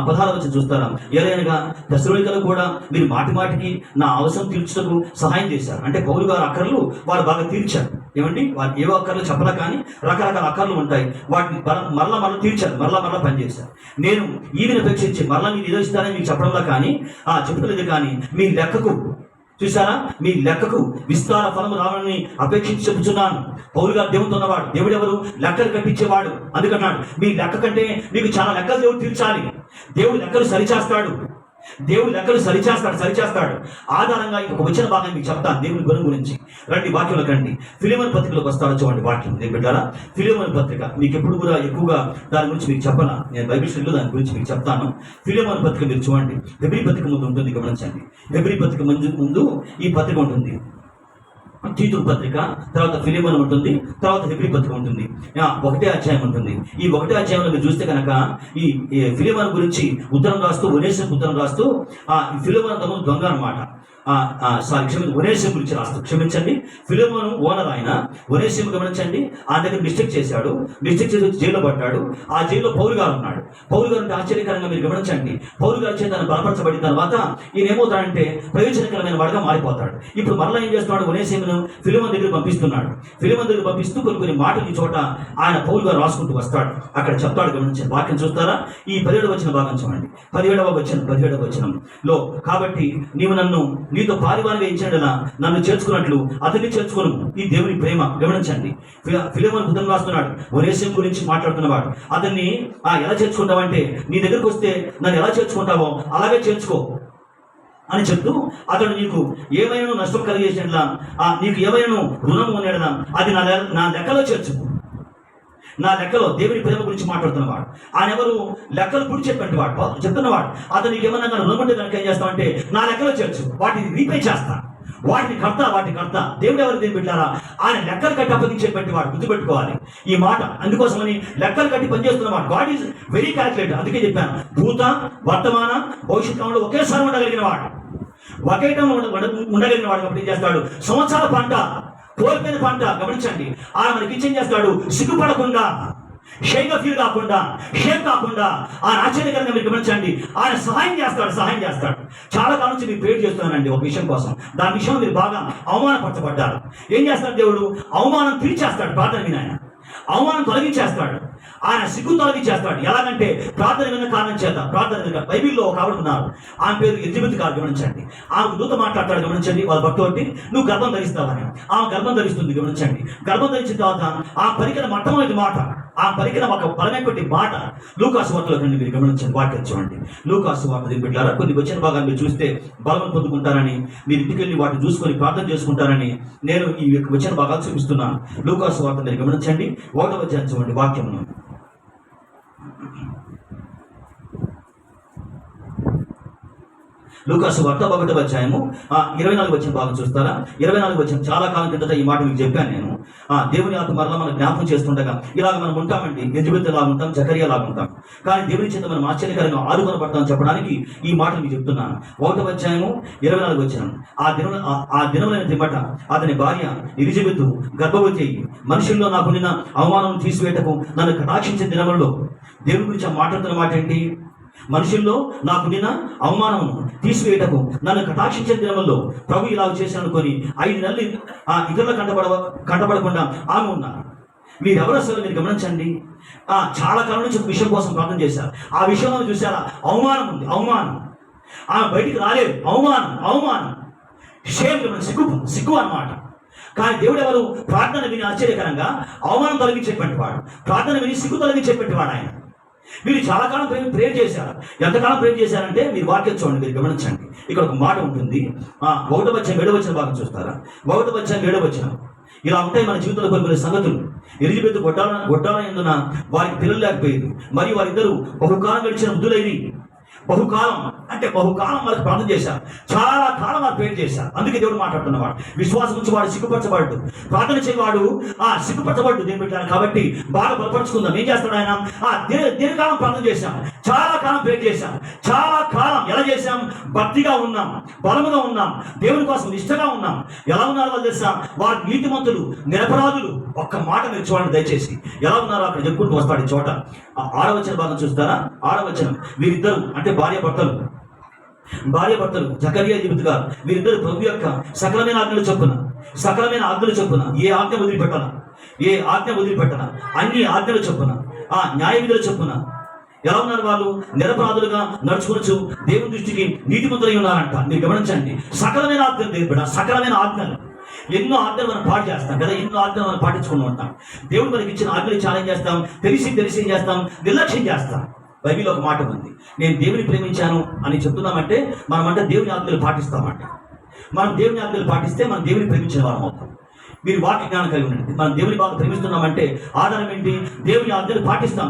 16వ వచనం చూస్తారా? ఎలాగనగా తెస్సలోనికలు కూడా మీరు మాటి మాటికి నా అవసరం తీర్చుటకు సహాయం చేశారు. అంటే పౌలు గారు అక్కర్లు వారు బాగా తీర్చారు. ఏమండి, వారు ఏవో అక్కర్లు చెప్పలా కానీ రకరకాల అక్కర్లు ఉంటాయి, వాటిని మరలా తీర్చారు, మరలా పనిచేశారు. నేను ఈవిని అపేక్షించి మరలా మీరు ఏదో ఇస్తారని మీకు చెప్పడంలో కానీ చెప్పలేదు కానీ మీ లెక్కకు చూసారా, మీ లెక్కకు విస్తార ఫలము రావాలని అపేక్షించి చెబుతున్నాను. పౌలు గారు దేవుడితో ఉన్నవాడు. దేవుడు ఎవరు? లెక్కలు కట్టించేవాడు. అందుకన్నాడు మీ లెక్క కంటే మీకు చాలా లెక్కలు దేవుడు తీర్చాలి. దేవుడు లెక్కలు సరిచేస్తాడు. దేవుడు లెక్కలు సరిచేస్తాడు. ఆధారంగా ఇంకొక వచ్చిన భాగం మీకు చెప్తాను దేవుని గుణం గురించి. రండి వాక్యంలోకి రండి. ఫిలిమోను పత్రికలోకి వస్తారో చూడండి వాక్యం. నేను బిడ్డారా, ఫిలిమోను పత్రిక మీకు ఎప్పుడు కూడా ఎక్కువగా దాని గురించి మీకు చెప్పాలా, నేను బైబిల్ స్టడీలో దాని గురించి మీకు చెప్తాను. ఫిలిమోను పత్రిక మీరు చూడండి. హెబ్రీ పత్రిక ముందు ఉంటుంది, గమనించండి. హెబ్రీ పత్రిక ముందు ఈ పత్రిక ఉంటుంది. తీతు పత్రిక, తర్వాత ఫిలిమోను ఉంటుంది, తర్వాత హెబ్రీ పత్రిక ఉంటుంది. 1వ అధ్యాయం ఉంటుంది. ఈ 1వ అధ్యాయంలో మీరు చూస్తే కనుక ఈ ఫిలిమోను గురించి ఉత్తరం రాస్తూ ఒనేసిము ఉత్తరం రాస్తూ ఫిలిమోను తమ దొంగ అనమాట. ఒనేసిము గురించి రాస్తూ, క్షమించండి, ఫిలిమోను ఓనర్ ఆయన. ఒనేసిము గమనించండి, ఆయన దగ్గర మిస్టేక్ చేసి జైల్లో పడ్డాడు. ఆ జైల్లో పౌలు గారు ఉన్నాడు. పౌలు గారు అంటే ఆశ్చర్యకరంగా మీరు గమనించండి, పౌలు గారి చేత బలపరచబడిన తర్వాత ఈయన ఏమవుతాడంటే ప్రయోజనకరమైన వాడుగా మారిపోతాడు. ఇప్పుడు మరలా ఏం చేస్తున్నాడు? ఒనేసిమును ఫిలిమోను దగ్గర పంపిస్తున్నాడు. ఫిలిమోను దగ్గర పంపిస్తూ కొన్ని మాటలు ఈ చోట ఆయన పౌలు గారు రాసుకుంటూ వస్తాడు. అక్కడ చెప్తాడు, గమనించండి వాక్యం చూస్తారా? ఈ 17వ వచన భాగం చూడండి. 17వ వచనంలో, కాబట్టి నీవు నన్ను నీతో పారివారిగా ఇచ్చాడలా నన్ను చేర్చుకున్నట్లు అతన్ని చేర్చుకోను. ఈ దేవుని ప్రేమ గమనించండి. ఫిలిమోను ఉత్తరం రాస్తున్నాడు, ఒనేసిము గురించి మాట్లాడుతున్నవాడు. అతన్ని ఎలా చేర్చుకుంటావంటే నీ దగ్గరకు వస్తే నన్ను ఎలా చేర్చుకుంటావో అలాగే చేర్చుకో అని చెప్తూ అతడు నీకు ఏమైనా నష్టం కలిగేసినట్లా నీకు ఏమైనా రుణం ఉండేలా అది నా లెక్కలో చేర్చుకో. నా లెక్కలో దేవుని ప్రేమ గురించి మాట్లాడుతున్నవాడు. ఆయన ఎవరు? లెక్కలు పుడి చెప్పేవాడు చెప్తున్నవాడు. అతను నీకు ఏమన్నా రుణం ఉంటే కనుక ఏం చేస్తామంటే నా లెక్కలో చేర్చు, వాటిని రీపే చేస్తా, వాటిని కర్త. దేవుడు ఎవరు దీన్ని పెట్టారా? ఆయన లెక్కలు కట్టి అప్పగించేటువంటి వాడు. గుర్తుపెట్టుకోవాలి ఈ మాట. అందుకోసమని లెక్కలు కట్టి పనిచేస్తున్నవాడు. God is very calculator. అందుకే చెప్పాను, భూత వర్తమాన భవిష్యత్ కాలంలో ఒకేసారి ఉండగలిగిన వాడు, ఒకే టైం ఉండగలిగిన వాడు. కాబట్టి ఏం చేస్తాడు? సంవత్సరాల పంట, కోల్పోయిన పంట గమనించండి. ఆయన మనకి ఇచ్చేం చేస్తాడు? సిగ్గుపడకుండా, షేక్ కాకుండా ఆయన ఆశ్చర్యకరంగా మీరు గమనించండి, ఆయన సహాయం చేస్తాడు. చాలా కాలం నుంచి మీరు ప్రేర్ చేస్తున్నానండి ఒక విషయం కోసం. దాని విషయంలో మీరు బాగా అవమానపరచబడ్డారు. ఏం చేస్తాడు దేవుడు? అవమానం తీర్చేస్తాడు. ప్రార్థన విని ఆయన అవమానం తొలగించేస్తాడు. ఆయన సిగ్గు తొలగించేస్తాడు. ఎలాగంటే ప్రార్థన విన్న కారణం చేత. ప్రార్థన విన్న బైబిల్లో ఒక ఆవిడ ఉన్నారు, ఆమె పేరు ఎలిజబెత్ గారు. గమనించండి, ఆమె దూత మాట్లాడతాడు. గమనించండి, వాళ్ళ భక్తుడి నువ్వు గర్భం ధరిస్తావని. ఆమె గర్భం ధరిస్తుంది. గమనించండి, గర్భం ధరించిన తర్వాత ఆ పలికిన మొట్టమొదటి మాట, ఆ పలికిన ఒక బలమైనటువంటి మాట లూకాసు వార్తలో రండి మీరు గమనించండి. వాక్యం చూడండి. లూకాసు వార్త పెట్టారా? కొన్ని వచ్చిన భాగాలు మీరు చూస్తే బలం పొందుకుంటారని, మీరు ఇంటికి వెళ్ళి వాటిని చూసుకొని ప్రార్థన చేసుకుంటారని నేను ఈ వచ్చిన భాగాలు చూపిస్తున్నాను. లూకాసు వార్త మీరు గమనించండి. 1వ అధ్యాయం చూడండి వాక్యమును. లూకాసు వార్త 1వ అధ్యాయము 24 వచ్చిన భాగం చూస్తారా? 24 వచ్చిన చాలా కాలం కిందట ఈ మాట మీకు చెప్పాను నేను. దేవుని ఆత్మ మరలా మనం జ్ఞాపకం చేస్తుండగా ఇలాగ మనం ఉంటామండి. ఎలిజబెత్ లాగా ఉంటాం, జకరియా లాగా ఉంటాం. కానీ దేవుని చేత మనం ఆశ్చర్యకరంగా ఆదుకొనబడతామని చెప్పడానికి ఈ మాటలు మీకు చెప్తున్నాను. 1వ అధ్యాయము 24 వచ్చిన ఆ దినములైన తిమ్మట అతని భార్య ఎలిజబెత్ గర్భవతి అయ్యి మనుషుల్లో నాకుండిన అవమానం తీసివేటకు నన్ను కటాక్షించిన దినములలో. దేవుని గురించి మాట్లాడుతున్న మాట ఏంటి? మనుషుల్లో నాకుండిన అవమానమును తీసివేయటకు నన్ను కటాక్షించిన దినముల్లో ప్రభు ఇలా చేశానుకొని 5 నెలలు ఇతరుల కంటపడకుండా ఆమె ఉన్నారు. మీరెవరు అసలు మీరు గమనించండి. చాలా కాలం నుంచి ఒక విషయం కోసం ప్రార్థన చేశారు. ఆ విషయంలో చూసారా? అవమానం ఉంది, అవమానం. ఆమె బయటికి రాలేదు. అవమానం, షేమ్, సిగ్గు అన్నమాట. కానీ దేవుడు ఎవరు? ప్రార్థన విని ఆశ్చర్యకరంగా అవమానం తొలగించేటువంటి వాడు, ప్రార్థన విని సిగ్గు తొలగించేటువంటి వాడు ఆయన. మీరు చాలా కాలం ప్రేర్ చేశారు. ఎంతకాలం ప్రేర్ చేశారంటే మీరు వాక్యం చూడండి, మీరు గమనించండి. ఇక్కడ ఒక మాట ఉంటుంది, 1వ అధ్యాయం 7వ వచనం భాగం చూస్తారా? 1వ అధ్యాయం 7వ వచనం. ఇలా ఉంటాయి మన జీవితంలో కొన్ని సంగతులు. ఎలిజబెత్ గొడ్డాల ఎందున వారికి పిల్లలు లేకపోయింది, మరియు వారిద్దరూ బహుకాలం గడిచిన వృద్ధులైన. బహుకాలం అంటే బహుకాలం వారికి ప్రార్థన చేశారు, చాలా కాలం వారు ప్రేర్ చేశారు. అందుకే దేవుడు మాట్లాడుతున్నవాడు, విశ్వాసం నుంచి వాడు సిగ్గుపరచబడ్డు, ప్రార్థన చేయవాడు సిగ్గుపరచబడ్డు దేవుడు పెట్టాను. కాబట్టి బాగా బలపరుచుకుందాం. ఏం చేస్తాడు ఆయన? దీర్ఘకాలం ప్రార్థన చేశాం, చాలా కాలం ప్రేర్ చేశాం, చాలా కాలం ఎలా చేశాం? భక్తిగా ఉన్నాం, బలముగా ఉన్నాం, దేవుని కోసం నిష్టగా ఉన్నాం. ఎలా ఉన్నారో వాళ్ళు తెలుసా? వారు నీతిమంతులు, నిరపరాధులు. ఒక్క మాట మీరు చూడండి దయచేసి, ఎలా ఉన్నారో అక్కడ చెప్పుకుంటూ వస్తాడు. ఈ చోట 6వ వచనం భాగం చూస్తారా? 6వ వచనం. వీరిద్దరు అంటే భార్య భర్తలు జకరియా ఎలిజబెత్ గారు, వీరిద్దరు ప్రభు యొక్క సకలమైన ఆజ్ఞలు చొప్పున ఏ ఆజ్ఞ వదిలిపెట్టన అన్ని ఆజ్ఞలు చొప్పున న్యాయ విధుల చొప్పున ఎలా ఉన్నారు? వాళ్ళు నిరపరాధులుగా నడుచుకోవచ్చు, దేవుని దృష్టికి నీతిమంతులై ఉన్నారంట. మీరు గమనించండి, సకలమైన ఆజ్ఞలు దేవుడు, సకలమైన ఆజ్ఞలు. ఎన్నో ఆజ్ఞలు మనం పాటు చేస్తాం కదా, ఎన్నో ఆజ్ఞలు మనం పాటించుకుని ఉంటాం. దేవుడు మనకి ఇచ్చిన ఆజ్ఞలు చాలా ఏం చేస్తాం? తెలిసి ఏం చేస్తాం? నిర్లక్ష్యం చేస్తాం. బైబిల్లో ఒక మాట ఉంది, నేను దేవుని ప్రేమించాను అని చెప్తున్నామంటే మనమంటే దేవుని ఆజ్ఞలు పాటిస్తామంట. మనం దేవుని ఆజ్ఞలు పాటిస్తే మనం దేవుని ప్రేమించిన వారం అవుతాం. మీరు వాక్య జ్ఞానం కలిగి ఉండండి. మనం దేవుని బాగా ప్రేమిస్తున్నామంటే ఆధారం ఏంటి? దేవుని ఆజ్ఞలు పాటిస్తాం.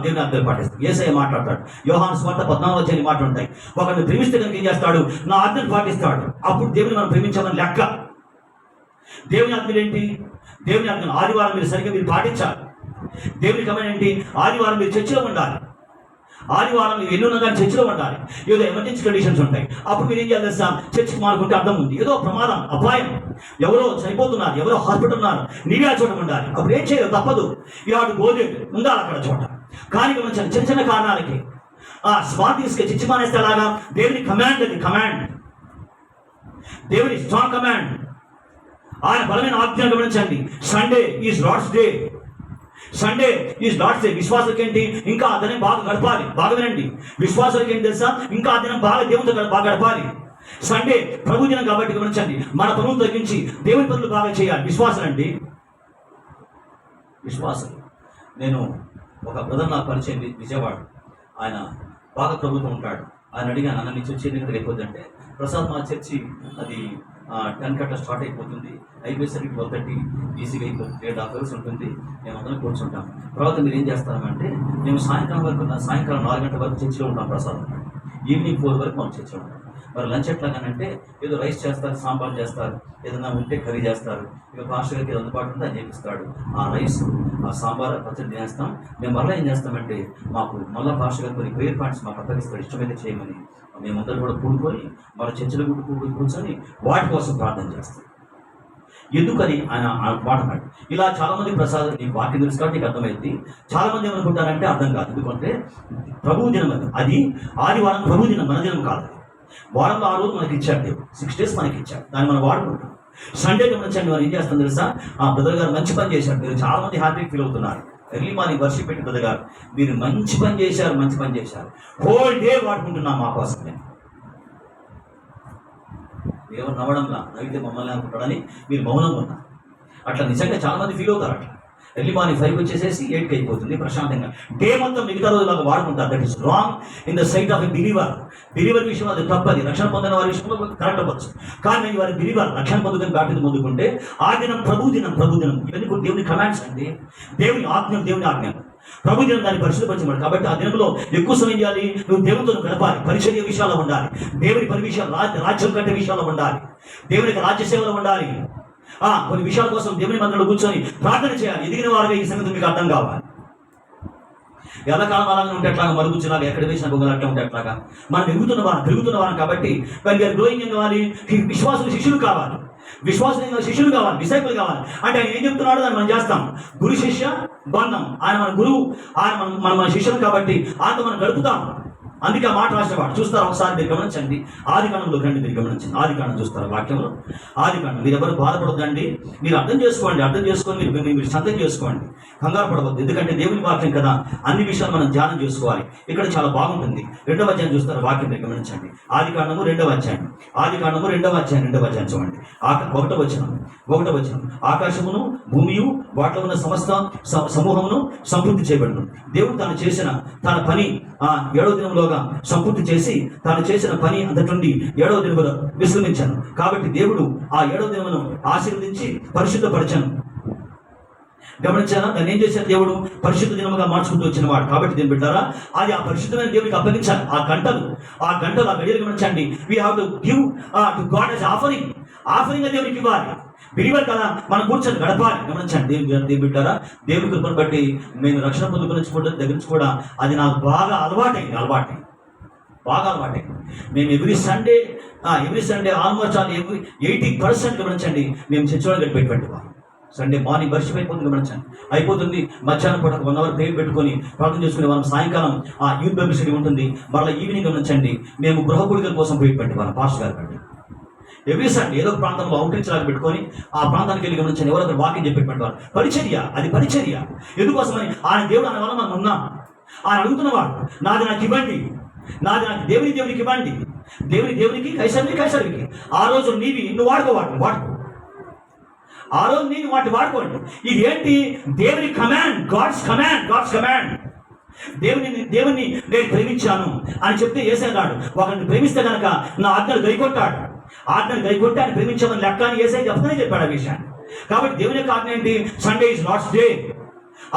యేసయ్య మాట్లాడతాడు, యోహాను సువార్త 14వ అధ్యాయం మాటలు ఉంటాయి. ఒకరిని ప్రేమిస్తే కనుక ఏం చేస్తాడు? నా ఆజ్ఞలు పాటిస్తాడు. అప్పుడు దేవుని మనం ప్రేమించామని లెక్క. దేవుని ఆజ్ఞలు ఏంటి? దేవుని ఆజ్ఞలు ఆదివారం మీరు సరిగ్గా మీరు పాటించాలి. దేవుని కమాండ్ ఏంటి? ఆదివారం మీరు చర్చిలో ఉండాలి. ఆదివారం మీరు ఎన్నున్నా కానీ చర్చిలో ఉండాలి. ఏదో ఎమర్జెన్సీ కండిషన్స్ ఉంటాయి, అప్పుడు మీరు ఏం చేయాలి? చర్చికి మానుకుంటే అర్థం ఉంది, ఏదో ప్రమాదం, అపాయం, ఎవరో చనిపోతున్నారు, ఎవరో హాస్పిటల్ ఉన్నారు, నీవే ఆ చోట ఉండాలి. అప్పుడు ఏం చేయదు, తప్పదు. ఇలాంటి గోధుమ ఉండాలి అక్కడ చోట. కానీ గమనించండి, చిన్న చిన్న కారణాలకి స్మార్ట్ తీసుకెళ్ళి చర్చి మానేస్తే అలాగా? దేవుని కమాండ్, అది కమాండ్, దేవుని స్ట్రాంగ్ కమాండ్, ఆయన బలమైన ఆజ్ఞ. గమనించండి, సండే ఈజ్ లార్డ్స్ డే. విశ్వాసులకి ఏంటి? ఇంకా ఆ దినం బాగా గడపాలి. బాగా వినండి, విశ్వాసులకి ఏంటి తెలుసా? ఇంకా ఆ దినం బాగా దేవునితో బాగా గడపాలి. సండే ప్రభు దినం కాబట్టి గమనించండి, మన పనులు తగ్గించి దేవుని పనులు బాగా చేయాలి. విశ్వాసులు. నేను ఒక బ్రదర్ నాకు పరిచయం, విజయవాడ. ఆయన బాగా ప్రభుత్వం ఉంటాడు. ఆయన అడిగాను, అన్న మీ చర్చి ఎన్నికలు అయిపోతుందంటే, ప్రసాద్ మా చర్చి అది 10 గంటల స్టార్ట్ అయిపోతుంది, అయిపోయేసరికి 12:30 ఈజీగా అయిపోతుంది, 8.5 hours ఉంటుంది. మేము అందరం కూర్చుంటాం. తర్వాత మీరు ఏం చేస్తామంటే, మేము సాయంకాలం 4 గంటల వరకు చర్చిలో ఉంటాం ప్రసాదం. ఈవినింగ్ 4 వరకు మనం చర్చిలో ఉంటాం. మరి లంచ్ ఎట్లాగానంటే ఏదో రైస్ చేస్తారు, సాంబార్ చేస్తారు, ఏదైనా ఉంటే కర్రీ చేస్తారు. ఇక పాస్టర్ గారికి అందుబాటు ఉంటే ఆయన చేపిస్తాడు. ఆ రైస్, ఆ సాంబార్, పచ్చడి తినేస్తాం. మేము మళ్ళీ ఏం చేస్తామంటే, మాకు మళ్ళీ పాస్టర్ గారు కొన్ని ప్రేయర్ పాయింట్స్ మాకు అప్పగిస్తాడు, ఇష్టమైతే చేయమని. మేమందరం కూడా కూడుకొని మన చర్చల కూర్చొని వాటి కోసం ప్రార్థన చేస్తాం. ఎందుకని ఆయన మాట మాట ఇలా చాలా మంది ప్రసాదం, నీకు వాక్యం తెలుసు కాబట్టి నీకు అర్థమైంది. చాలా మంది ఏమనుకుంటారంటే అర్థం కాదు. ఎందుకంటే ప్రభు దినం అది ఆదివారం ప్రభు దినం, మన దినం కాదు. వారంలో 6 రోజులు మనకి ఇచ్చాడు, 6 days మనకి ఇచ్చాడు, దాన్ని మనం వాడుకుంటాం. సండే గమనించండి, మనం ఏం చేస్తాం తెలుసా? బ్రదర్ గారు మంచి పని చేశాడు. మీరు చాలా మంది హ్యాపీ ఫీల్ అవుతున్నారు. ఎర్లీ మార్నింగ్ వర్షిప్ పెట్టి బ్రదర్ గారు మీరు మంచి పని చేశారు. హోల్ డే వాడుకుంటున్నాం మా కోసం. నేను ఎవరు నవ్వడంలా, నవ్వితే మమ్మల్ని అనుకుంటాడని మీరు మౌనంగా ఉన్నారు. అట్లా నిజంగా చాలా మంది ఫీల్ అవుతారు. అట్లా ఎర్లీ మార్నింగ్ 5 వచ్చేసేసి 8కి అయిపోతుంది ప్రశాంతంగా. డే మొత్తం మిగతా రోజులాగా వాడుకుంటారు. That is wrong in the sight of a believer విషయం అది తప్పది. రక్షణ పొందిన వారి విషయంలో కరెక్ట్ అవ్వచ్చు, కానీ వారి బిలీవర్ రక్షణ పొందుకొని బాప్టిజం పొందుకుంటే ఆ దినం ప్రభు దినం. ఇవన్నీ కూడా దేవుని కమాండ్స్ అండి, దేవుని ఆజ్ఞ. ప్రభు దినం దాన్ని పరిశుద్ధపరచబడి, కాబట్టి ఆ దినంలో ఎక్కువ సమయం చేయాలి. నువ్వు దేవునితో గడపాలి, పరిచర్య విషయాల్లో ఉండాలి, దేవుని పని విషయాలు, రాజ్యం కట్టే విషయాల్లో ఉండాలి, దేవునికి రాజ్య సేవలో ఉండాలి. కొన్ని విషయాల కోసం దేవుని మందిరంలో కూర్చొని ప్రార్థన చేయాలి. ఎదిగిన వారుగా ఈ సంగతి మీకు అర్థం కావాలి. ఎల్లకాలం అలాగే ఉంటే ఎట్లాగా, మరుగుజ్జులాగా ఎక్కడ వేసిన బొమ్మలు అట్లా ఉంటే ఎట్లాగా? మనం పెరుగుతున్న వారం కాబట్టి గ్రోయింగ్ ఏం కావాలి? విశ్వాసులు శిష్యులు కావాలి, శిష్యులు కావాలి, డిసైపుల్ కావాలి. అంటే ఆయన ఏం చెప్తున్నాడో దాన్ని మనం చేస్తాం. గురు శిష్య బంధం. ఆయన మన గురువు, ఆయన మన శిష్యులు కాబట్టి ఆయనతో మనం గడుపుతాం. అందుకే ఆ మాట రాసినవాడు. చూస్తారా ఒకసారి మీరు గమనించండి, ఆది కాండంలో రండి, మీరు గమనించండి. ఆది కాండం చూస్తారా వాక్యంలో, ఆది కాండం. మీరు ఎవరు బాధపడద్దండి, మీరు అర్థం చేసుకొని మీరు సంతం చేసుకోండి, కంగారు పడవద్దు. ఎందుకంటే దేవుని వాక్యం కదా, అన్ని విషయాలు మనం ధ్యానం చేసుకోవాలి. ఇక్కడ చాలా బాగుంటుంది. 2వ అధ్యాయం చూస్తారా వాక్యం, మీరు గమనించండి. ఆది కాండము 2వ అధ్యాయం, ఆది కాండము 2వ అధ్యాయం 2వ అధ్యాయం చూడండి. 1వ వచనం, ఆకాశమును భూమియు వాటిలో ఉన్న సమస్త సమూహమును సంపూర్తి చేయబడును. దేవుడు తాను చేసిన తన పని 7వ దినంలోగా సంపూర్తి చేసి తాను చేసిన పని అంతటి నుండి 7వ దినములో విశ్రమించాను. కాబట్టి దేవుడు ఆ 7వ దినమును ఆశీర్వదించి పరిశుద్ధపరిచాను. గమనించారా? దాన్ని ఏం చేశారు? దేవుడు పరిశుద్ధ దినముగా మార్చుకుంటూ వచ్చిన వాడు. కాబట్టి దీన్ని పెట్టారా, అది ఆ పరిశుద్ధమైన దేవుడికి అప్పగించాలి. ఆ గంటలు ఆ గడియలు గమనించండి. We have to give to God as offering దేవునికి ఇవ్వాలి. బిలీవర్ కదా, మనం కూర్చొని గడపాలి. గమనించండి, దేవుడు పెట్టారా, దేవుడి కృపను బట్టి నేను రక్షణ పొందుకుని దగ్గర నుంచి కూడా అది నాకు బాగా అలవాటైంది. మేము ఎవ్రీ సండే ఆల్మోస్ట్ 80% గమనించండి, మేము చర్చలో గడిపెట్టుకుంటాం. సండే మార్నింగ్ వర్షం అయిపోతుంది, గమనించండి, అయిపోతుంది. మధ్యాహ్నం పూట 1 అవర్ ప్రేయర్ పెట్టుకొని ప్రార్థన చేసుకునే వాళ్ళం. సాయంకాలం యూత్ బైబిల్ స్టడీ ఉంటుంది. మరలా ఈవినింగ్ గమనించండి, మేము గృహ కూడికల కోసం ప్రేయర్ పెట్టేవాళ్ళం. పాస్టర్ గారు కంటే ఎవ్రీ సండే ఏదో ఒక ప్రాంతంలో అవుట్రీచ్ లాగా పెట్టుకొని ఆ ప్రాంతానికి వెళ్ళి గమనించండి, ఎవరో ఒకరు వాక్యం చెప్పేటువంటి పరిచర్య. ఎందుకోసమని ఆయన దేవుడు అనే వల్ల మనం ఉన్నాం. ఆయన అడుగుతున్నవాడు, నాది నాకు ఇవ్వండి, నాది నాకు దేవునికి ఇవ్వండి, దేవునికి కైసరికి. ఆ రోజు నీవి నువ్వు వాడుకో. ఆ రోజు నేను వాడుకోండి. ఇది ఏంటి? దేవుని కమాండ్, గాడ్స్ కమాండ్. దేవుని నేను ప్రేమించాను అని చెప్తే యేసయ్య ఒకరిని ప్రేమిస్తే కనుక నా ఆజ్ఞలు గైకొట్టాడు. ఆయన ప్రేమించామని లెక్క అని యేసయ్య చెప్పాడు ఆ విషయాన్ని. కాబట్టి దేవుని యొక్క ఆజ్ఞ ఏంటి? Sunday is Lord's day.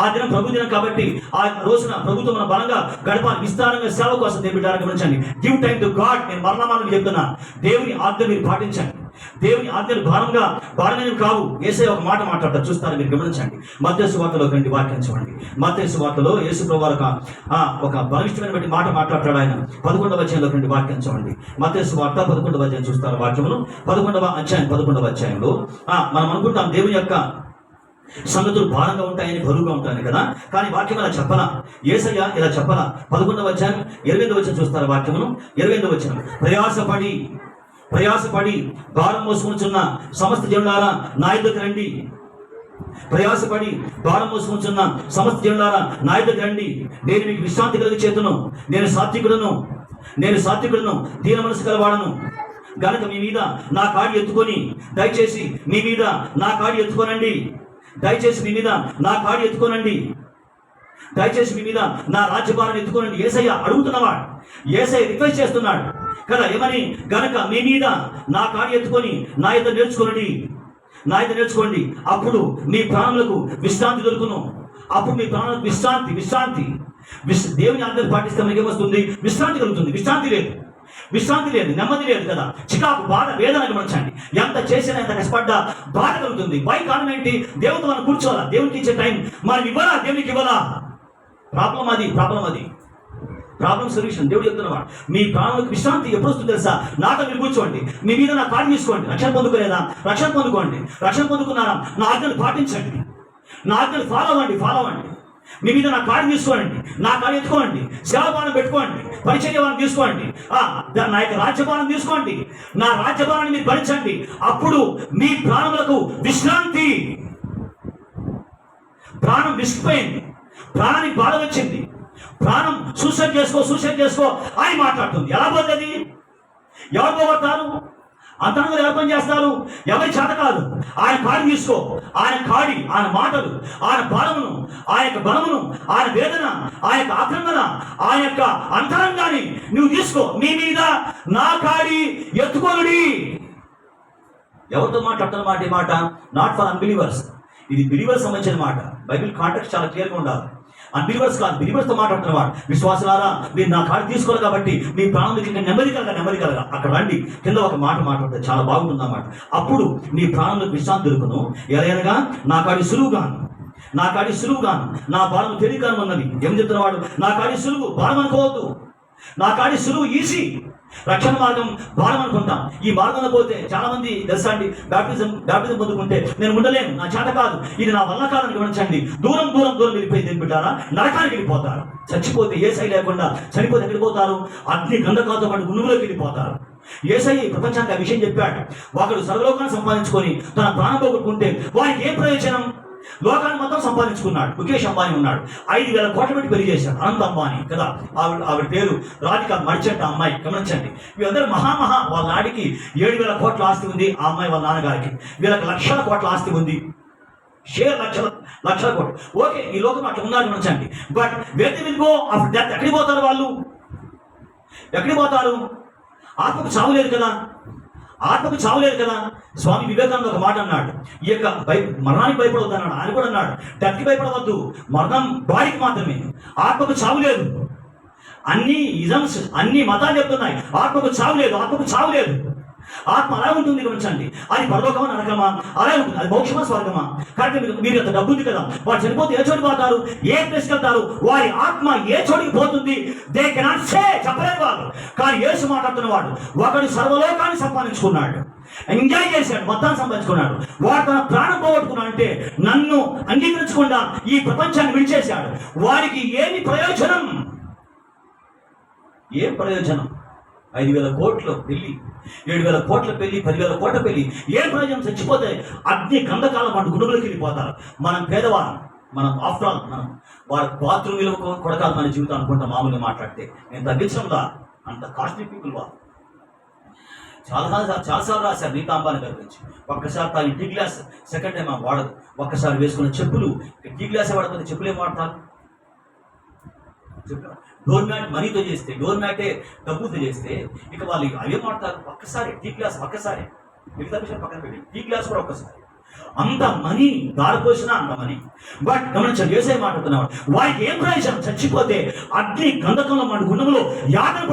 ఆ దినం ప్రభు దినం. కాబట్టి ఆ రోజున ప్రభుత్వం మనం బలంగా గడపాలి. విస్తారంగా సేవ కోసం దేవుడు గమనించండి. Give time to God. నేను మరణమానం చెప్తున్నా, దేవుని ఆజ్ఞ మీరు పాటించండి. దేవుని ఆజ్ఞలు భారమైనవి కావు. యేసయ్య ఒక మాట మాట్లాడతారు, చూస్తారు, మీరు గమనించండి. మత్తయి సువార్తలో రండి, వాక్యం చూడండి. మత్తయి సువార్తలో యేసు ప్రభువు ఒక బలిష్టమైన బట్టి మాట మాట్లాడతాడు ఆయన. 11వ అధ్యాయంలో రండి, వాక్యం చూడండి. మత్తయి సువార్త 11వ అధ్యాయం చూస్తారు వాక్యమును. 11వ అధ్యాయంలో మనం అనుకుంటాం దేవుని యొక్క సంగతులు భారంగా ఉంటాయని, బరువుగా ఉంటాయని కదా. కానీ వాక్యం అలా చెప్పలా, యేసయ్య ఇలా చెప్పలా. 11వ అధ్యాయం 28వ వచనం చూస్తారు వాక్యమును. 28వ వచనం, ప్రయాసపడి భారం మోసుకుంటున్న సమస్త జనులారా నా యొద్దకు రండి. ప్రయాసపడి భారం మోసుకుంటున్న సమస్త జనులారా నా యొద్దకు రండి, నేను మీకు విశ్రాంతి కలిగి చేతును. నేను సాత్వికుడును, దీన మనసు కలవాడను గనక మీ మీద నా కాడి ఎత్తుకొని దయచేసి మీ మీద నా కాడి ఎత్తుకోనండి. దయచేసి మీ మీద నా రాజ్యభారాన్ని ఎత్తుకోనండి. యేసయ్య అడుగుతున్నవాడు, యేసయ్య రిక్వెస్ట్ చేస్తున్నాడు కదా. ఏమని? గనక మీ మీద నా కాడి ఎత్తుకొని నా యొద్ద నేర్చుకోండి, అప్పుడు మీ ప్రాణములకు విశ్రాంతి దొరుకును. అప్పుడు మీ ప్రాణాలకు విశ్రాంతి. దేవుని ఆజ్ఞలు పాటిస్తే మనకి ఏమొస్తుంది? విశ్రాంతి కలుగుతుంది. విశ్రాంతి లేదు, నెమ్మది లేదు కదా. చికాకు, బాధ, వేదన గమనించండి. ఎంత చేసినా, ఎంత కష్టపడ్డా బాధ కలుగుతుంది. వై? కారణం ఏంటి? దేవునితో మనం కూర్చోవాలా, దేవునికి ఇచ్చే టైం మనం ఇవ్వాలా, దేవునికి ఇవ్వాలా. ప్రాబ్లం అది. ప్రాబ్లం సొల్యూషన్ దేవుడు చెప్తున్నవాడు. మీ ప్రాణాలకు విశ్రాంతి ఎప్పుడు వస్తుంది తెలుసా? నాతో మీరు కూర్చోండి, మీ మీద నా కాడి తీసుకోండి. రక్షణ పొందుకోలేదా? రక్షణ పొందుకున్నారా? నా ఆజ్ఞలు పాటించండి, నా ఆజ్ఞలు ఫాలో అవ్వండి. మీ మీద నా కాడి తీసుకోండి, నా కాడి ఎత్తుకోండి, సేవాభారం పెట్టుకోండి, పరిచర్యభారం తీసుకోండి, నా యొక్క రాజ్యభారం తీసుకోండి. నా రాజ్యభారాన్ని మీరు భరించండి. అప్పుడు మీ ప్రాణములకు విశ్రాంతి. ప్రాణం విసిగిపోయింది, ప్రాణానికి బాధ వచ్చింది, ప్రాణం సూసైడ్ చేసుకో అని మాట్లాడుతుంది. ఎలా పోతుంది? ఎవరు పోగొడతారు? అంతరంగా ఎవరు పని చేస్తారు? ఎవరి చేత కాదు. ఆయన కాడి తీసుకో, ఆయన మాటలు, ఆయన భారమును, ఆయన యొక్క బలమును, ఆయన వేదన, ఆయన యొక్క ఆక్రందన, ఆయన యొక్క అంతరంగాన్ని నువ్వు తీసుకో. మీ మీద నా కాడి ఎత్తుకోనుడి. ఎవరితో మాట్లాడుతున్న మాట నాట్ ఫర్ అన్బిలీవర్స్. ఇది బిలీవర్స్ సంబంధించిన మాట. బైబిల్ కాంటెక్స్ట్ చాలా క్లియర్గా ఉండాలి. అన్బిలీవర్స్ కాదు, బిలీవర్స్తో మాట్లాడుతున్నవాడు. విశ్వాసులారా, మీరు నా కాడి తీసుకోవాలి కాబట్టి మీ ప్రాణానికి నెమ్మది కలగా అక్కడ రండి. కింద ఒక మాట మాట్లాడితే చాలా బాగుంటుంది అన్నమాట. అప్పుడు మీ ప్రాణాలకు విశ్రాంతి దొరుకును. ఎలాగనగా నా కాడి సులువుగాను, నా భారం తేలికగా ఉన్నది. ఏం చెప్తున్నవాడు? నా కాడి సులువు, భారం అనుకోవద్దు. నా కాడి సులువు, ఈజీ. రక్షణ మార్గం భారం అనుకుంటాం. ఈ మార్గంలో పోతే చాలా మంది తెలుసా అండి, బ్యాప్టిజం పొందుకుంటే నేను ఉండలేను, నా చేత కాదు, ఇది నా వల్ల కాదని గమనించండి. దూరం దూరం దూరం వెళ్ళిపోయి దేని బిడ్డారా, నరకానికి వెళ్ళిపోతారు. చచ్చిపోతే ఏసై లేకుండా చనిపోతే వెళ్ళిపోతారు, అగ్ని గంధకాలతో పాటు గుణువులోకి వెళ్ళిపోతారు. ఏసై ప్రపంచానికి ఆ విషయం చెప్పాడు. ఒకడు సర్వలోకాన్ని సంపాదించుకొని తన ప్రాణం పోగొట్టుకుంటే వారికి ఏం ప్రయోజనం? లోకాన్ని మొత్తం సంపాదించుకున్నాడు. ముఖేష్ అంబానీ ఉన్నాడు, 5,000 కోట్ల పెట్టి పెళ్లి చేశాడు. అనంత అంబానీ కదా, ఆవిడ పేరు రాధిక మర్చెంట్. ఆ అమ్మాయి గమనించండి, వీళ్ళందరూ వాళ్ళ నాడికి 7,000 కోట్ల ఆస్తి ఉంది. ఆ అమ్మాయి వాళ్ళ నాన్నగారికి, వీళ్ళకి లక్షల కోట్ల ఆస్తి ఉంది. షేర్ లక్షల కోట్లు. ఓకే, ఈ లోకం అట్లా ఉన్నారు గమనించండి. But where they will go after death? ఎక్కడికి పోతారు వాళ్ళు? ఎక్కడికి పోతారు? ఆత్మకు చావు లేదు కదా, ఆత్మకు చావు లేదు కదా. స్వామి వివేకానంద ఒక మాట అన్నాడు, ఈ యొక్క మరణానికి భయపడవద్దు అన్నాడు. ఆయన కూడా అన్నాడు, డెత్కి భయపడవద్దు, మరణం బాడీకి మాత్రమే, ఆత్మకు చావు లేదు. అన్ని ఇజమ్స్, అన్ని మతాలు చెప్తున్నాయి ఆత్మకు చావు లేదు, ఆత్మకు చావు లేదు. ఆత్మ అలా ఉంటుంది గమనించండి. అది పరలోకమా నరకమా? అలా ఉంటుంది. అది మోక్షమా స్వర్గమా? కాబట్టి మీరు అంత డబ్బు ఉంది కదా, వారు చనిపోతే ఏ చోటు పోతారు, ఏ ప్లేస్కి వెళ్తారు, వారి ఆత్మ ఏ చోటికి పోతుంది? దే కెనాట్ సే, చెప్పలేదు వాళ్ళు. కానీ యేసు మాట్లాడుతున్నవాడు, ఒకడు సర్వలోకాన్ని సంపాదించుకున్నాడు, ఎంజాయ్ చేశాడు, మొత్తాన్ని సంపాదించుకున్నాడు. వాడు తన ప్రాణం పోగొట్టుకున్నాడు అంటే నన్ను అంగీకరించకుండా ఈ ప్రపంచాన్ని విడిచేశాడు. వారికి ఏమి ప్రయోజనం? ఏం ప్రయోజనం? 5,000 కోట్ల పెళ్లి, 7,000 కోట్ల పెళ్లి, 10,000 కోట్ల పెళ్లి, ఏం ప్రయోజనం? చచ్చిపోతే అగ్ని గంధకాలం మన గుడుగులోకి వెళ్ళిపోతారు. మనం పేదవారం, మనం ఆఫ్టర్ ఆల్ మనం వారి బాత్రూమ్ విలువ కొడకాలి మన జీవితం అనుకుంటాం. మామూలుగా మాట్లాడితే నేను తగ్గించడంలా, అంత కాస్ట్లీ పీపుల్ వాళ్ళు. చాలాసార్లు రాశారు నీతా అంబానీ గారి గురించి. ఒక్కసారి తాను టీ గ్లాస్, సెకండ్ టైం వాడదు. ఒక్కసారి వేసుకున్న చెప్పులు, టీ గ్లాసే వాడకపోతే చెప్పులు ఏం వాడతారు? డోర్ మ్యాట్ మనీతో చేస్తే, డోర్ మ్యాటే డబ్బుతో చేస్తే ఇక వాళ్ళు అవేం వాడతారు? ఒక్కసారి టీ గ్లాస్, ఒక్కసారి మిగతా విషయం పక్కన పెట్టి టీ గ్లాస్ కూడా ఒక్కసారి. అంత మనీ దారిపోసినా అంత మనీ. బట్ గమనించండి, యేసయ్య మాట్లాడుతున్నాడు, వారికి ఏం ప్రయోజనం? చచ్చిపోతే అగ్ని గంధకంలో మన గుండములో యాతన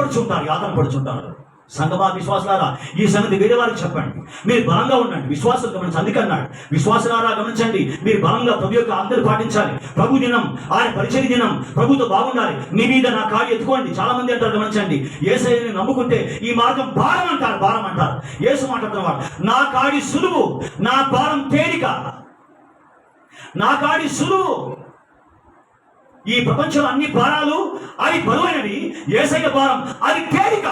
పడుచుంటారు. సంగమా విశ్వాసులారా, ఈ సంగతి వేరే వారికి చెప్పండి. మీరు బలంగా ఉండండి. విశ్వాసులు గమనించి అందుకే అన్నాడు, విశ్వాసులారా గమనించండి, మీరు బలంగా ప్రభు యొక్క అందరూ పాటించాలి. ప్రభు దినం, ఆయన పరిచర్య దినం, ప్రభుతో బాగుండాలి. మీ మీద నా కాడి ఎత్తుకోండి. చాలా మంది అంటారు గమనించండి, యేసయ్యని నమ్ముకుంటే ఈ మార్గం భారం అంటారు. యేసు మాట్లాడుతున్నవాడు, నా కాడి సులువు, నా భారం తేలిక. నా కాడి సులువు. ఈ ప్రపంచంలో అన్ని భారాలు అవి బరువైనవి, యేసయ్య భారం అది తేలిక.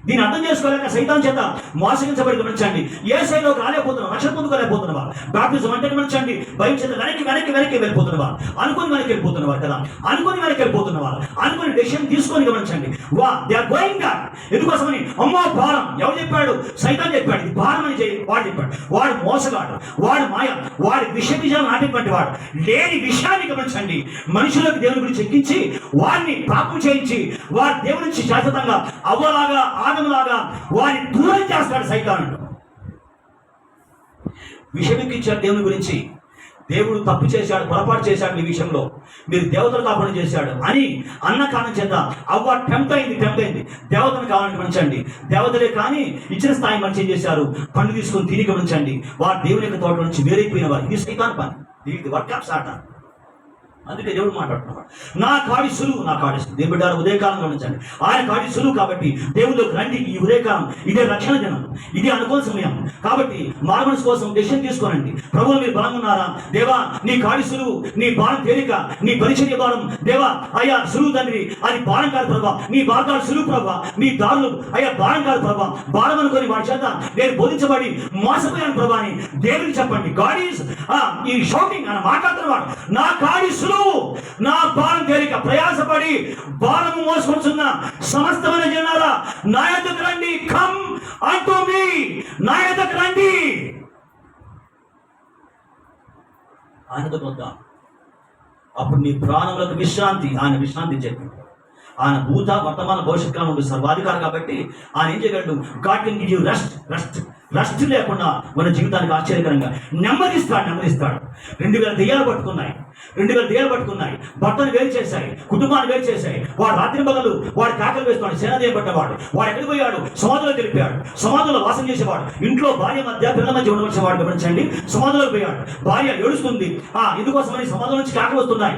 దీన్ని అర్థం చేసుకోలేక సైతాన్ చేత మోసగించబడి గమనించండి, యేసయ్యలోకి రాలేకపోతున్నారు, రక్షణ పొందుకోలేకపోతున్నారు. బాప్టిజం అంటే గమనించండి, భయం చేత వెనక్కి వెళ్ళిపోతున్నవారు, అనుకుని వెనక్కి వెళ్ళిపోతున్నవారు కదా, అనుకుని డెసిషన్ తీసుకొని గమనించండి. They are going back. ఎందుకోసమని? అమ్మో భారం. ఎవరు చెప్పాడు? సైతాన్ చెప్పాడు, ఇది భారం అని వాడు చెప్పాడు. వాడు మోసగాడు, వాడు మాయ, వాడి విషయం నాటినటువంటి వాడు. లేని విషయాన్ని గమనించండి, మనుషులకు దేవుని గురించి ఎక్కించి వారిని పాపం చేయించి వారి దేవుడి నుంచి శాశ్వతంగా అవ్వలాగా ఆదములాగా వారిని దూరం చేస్తాడు సైతానుడు. విషమిక్కించాడు దేవుని గురించి. దేవుడు తప్పు చేశాడు, పొరపాటు చేశాడు, ఈ విషయంలో మీరు దేవతలు కాకుండా చేశాడు అని అన్న కారణం చేత అవ్వ టెంప్ట్ అయింది. దేవతను కావాలని గమనించండి. దేవతలే కానీ ఇచ్చిన స్థాయి మనిషి ఏం చేశారు? పండు తీసుకొని తిని గమనించండి, వారు దేవుని యొక్క తోట నుంచి వేరైపోయిన వారు. ఇది సైతాన్ పని, ఇది వర్క్ ఆఫ్ సాతాన్. అందుకే దేవుడు మాట్లాడుతున్నాడు, నా కాడి సులువు. దేవుడు బిడ్డలారా, ఉదయకాలం గమనించండి, ఆయన కాడి సులువు. కాబట్టి దేవుడిలోకి రండి. ఈ ఉదయకాలం ఇదే రక్షణ దినం, ఇదే అనుకోని సమయం. కాబట్టి మార్గన్స్ కోసం డెసిషన్ తీసుకోనండి. ప్రభువు మీరు బలంగా ఉన్నారా? దేవా నీ కాడి సులువు, నీ భారం తేలిక, నీ పరిచర్య భారం దేవా అయ్యా సులువు తండ్రి, అది భారం కాదు ప్రభా, నీ మార్గాలు సులువు ప్రభా, నీ దారులు అయ్యా భారం కాదు ప్రభా, భారం అనుకొని వాడి చేత నేను బోధించబడి మోసపోయాను ప్రభా అని దేవుడికి చెప్పండి. గాడ్ ఈజ్ ఈ షౌటింగ్ అని మాట్లాడుతున్నవాడు, నా కాడి సులువు, నా భారం తేలిక. ప్రయాసపడి భారము మోసుకొచ్చున్న సమస్తమైన జనారా నా యొద్దకు రండి. కమ్ అంటూ మీ, నా యొద్దకు రండి. ఆయనతో వద్దాం, అప్పుడు నీ ప్రాణములకు విశ్రాంతి. ఆయన విశ్రాంతి చెప్పి, ఆయన భూత వర్తమాన భవిష్యత్ కాలం ఉండే సర్వాధికారి కాబట్టి ఆయన ఏం చేయగలడు? God can give you rest లేకుండా మన జీవితానికి ఆశ్చర్యకరంగా నెమ్మదిస్తాడు. 2,000 దెయ్యాలు పట్టుకున్నాయి. 2 దెయ్యాలు పట్టుకున్నాయి, భర్తను వేరు చేశాయి, కుటుంబాన్ని వేరు చేశాయి. వాడు రాత్రి పగలు వాడు కాకలు వేస్తున్నాడు, సేనాదేవి పట్టవాడు. వాడు ఎక్కడికి పోయాడు? సమాధిలో తెలిపాడు. సమాధిలో వాసం చేసేవాడు. ఇంట్లో భార్య మధ్య పిల్లల మధ్య ఉండవలసిన వాడు గమనించండి. సమాధిలోకి పోయాడు. భార్య ఏడుస్తుంది. ఇందుకోసమని సమాధుల నుంచి కాకలు వస్తున్నాయి.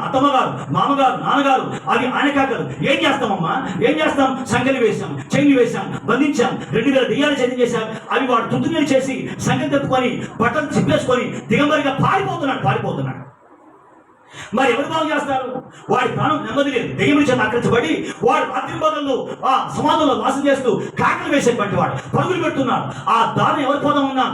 అత్తమ్మగారు, మామగారు, నాన్నగారు, అవి ఆయన కాకలు. ఏం చేస్తామమ్మా? ఏం చేస్తాం? సంఖ్యలు వేశాం, చైన్లు వేశాం, బంధించాం, 2 దెయ్యాలు చైన్ చేశాం. అవి వాడు తుత్తునీరు చేసి సంఖ్యలు తెప్పుకొని బట్టలు చిప్పేసుకొని దిగంబరిగా పారిపోతున్నాడు. మరి ఎవరు బాగు చేస్తారు? వాడి ప్రాణం నెమ్మది లేదు. దెయ్యం చేత ఆక్రమించబడి వాడు రాత్రి పగళ్ళు సమాధుల్లో వాసం చేస్తూ కాకలు వేసేటువంటి వాడు పరుగులు పెడుతున్నాడు. ఆ దారిని ఎవరు పోదాం ఉన్నా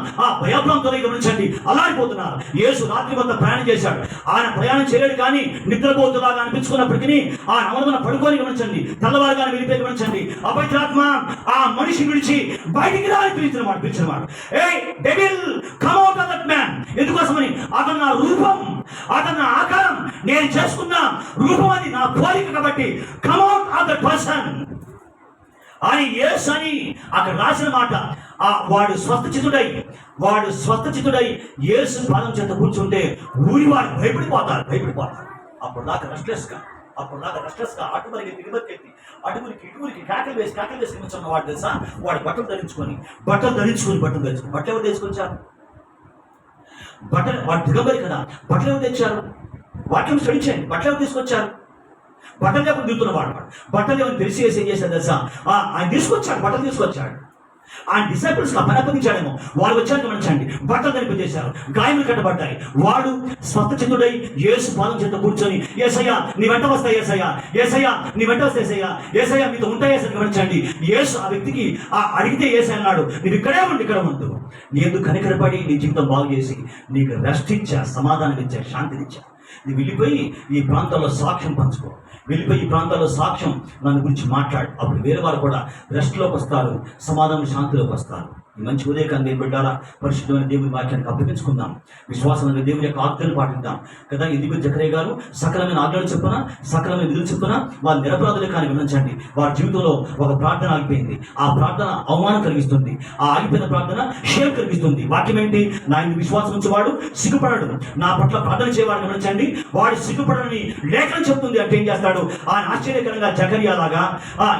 భయభ్రాంతులై గమనించండి అల్లాడిపోతున్నారు. యేసు రాత్రి మొత్తం ప్రయాణం చేశాడు. ఆయన ప్రయాణం చేయలేడు కానీ నిద్రపోతులాగా అనిపించుకున్నప్పటికీ ఆ నవలన పడుకొని గమనించండి, తెల్లవారుగానే వెళ్ళిపోయి గమనించండి. అపవిత్రాత్మ ఆ మనిషి విడిచి బయటికి రా అని పిలిచిన వాడు ఏయ్ devil come out of that man. ఎందుకోసమని? అతను నా రూపం, అతను నా ఆకారం, నేను చేసుకున్న రూపం, అది నా పోలిక కాబట్టి come out of that person అని యేసు అని అక్కడ రాసిన మాట. వాడు స్వస్థచితుడై యేసు పాదం చేత కూర్చుంటే ఊరి వాడు భయపడిపోతారు. అప్పుడు దాకా రెస్ట్లెస్గా అటుమరికి ఇటుమరికి కాకలు వేసి కూర్చున్న వాడు తెలుసా? వాడు బట్టలు ధరించుకొని బట్టలు ఎవరు తెచ్చుకొచ్చారు? వాడు దిగబడి కదా, బట్టలు ఎవరు తెచ్చారు? వాక్యం స్టడీ చేయండి. బట్టలు ఎవరు తీసుకొచ్చారు? బట్టలు లేకుండా దిగుతున్నవాడు. బట్టలు ఏమైనా తెలిసి వేసి ఏం చేశాడు తెలుసా? ఆయన బట్టలు తీసుకొచ్చాడు. ఆయన డిసైపుల్స్ పని అప్పగించాడేమో. వాళ్ళు వచ్చారు గమనించండి, బట్టలు ధరింపజేశారు, గాయములు కట్టబడ్డాయి. వాడు స్వస్థచిత్తుడై యేసు పాదం చేత కూర్చొని యేసయ్యా నీ వెంట వస్తాయి, యేసయ్యా మీతో ఉంటాయేసని గమనించండి. యేసు ఆ వ్యక్తికి అడిగితే యేసయ్య అన్నాడు, నువ్వు ఇక్కడ ఉండు. నీ ఎందుకు కనికరపడి నీ జీవితం బాగు చేసి నీకు రెస్ట్ ఇచ్చా, సమాధానం ఇచ్చా, శాంతినిచ్చా. నువ్వు వెళ్ళిపోయి ఈ ప్రాంతాల్లో సాక్ష్యం పంచుకో, వెళ్ళిపోయి ఈ ప్రాంతాల్లో సాక్ష్యం నన్ను గురించి మాట్లాడు. అప్పుడు వేరే వారు కూడా రెస్ట్లోకి వస్తారు, సమాధానం శాంతిలోకి వస్తారు. ఈ మంచి ఉదయకాన్ని బిడ్డారా, పరిశుద్ధమైన దేవుని వాక్యానికి అప్పగించుకుందాం. విశ్వాసమైన దేవుని యొక్క ఆజ్ఞలు పాటిద్దాం కదా. ఇది జకరియా గారు సకలమైన ఆజ్ఞలు చెప్పున, సకలమైన విధులు చెప్పున వారు నిరపరాధులే కానీ గమనించండి. వారి జీవితంలో ఒక ప్రార్థన ఆగిపోయింది. ఆ ప్రార్థన అవమానం కలిగిస్తుంది. ఆ ఆగిపోయిన ప్రార్థన షేమ్ కలిగిస్తుంది. వాక్యం ఏంటి? నా విశ్వాసం నుంచి వాడు సిగ్గుపడడు, నా పట్ల ప్రార్థన చేయవాడు గమనించండి. వాడు సిగ్గుపడని లేఖనం చెప్తుంది. అంటే ఏం చేస్తాడు? ఆయన ఆశ్చర్యకరంగా జకరియా లాగా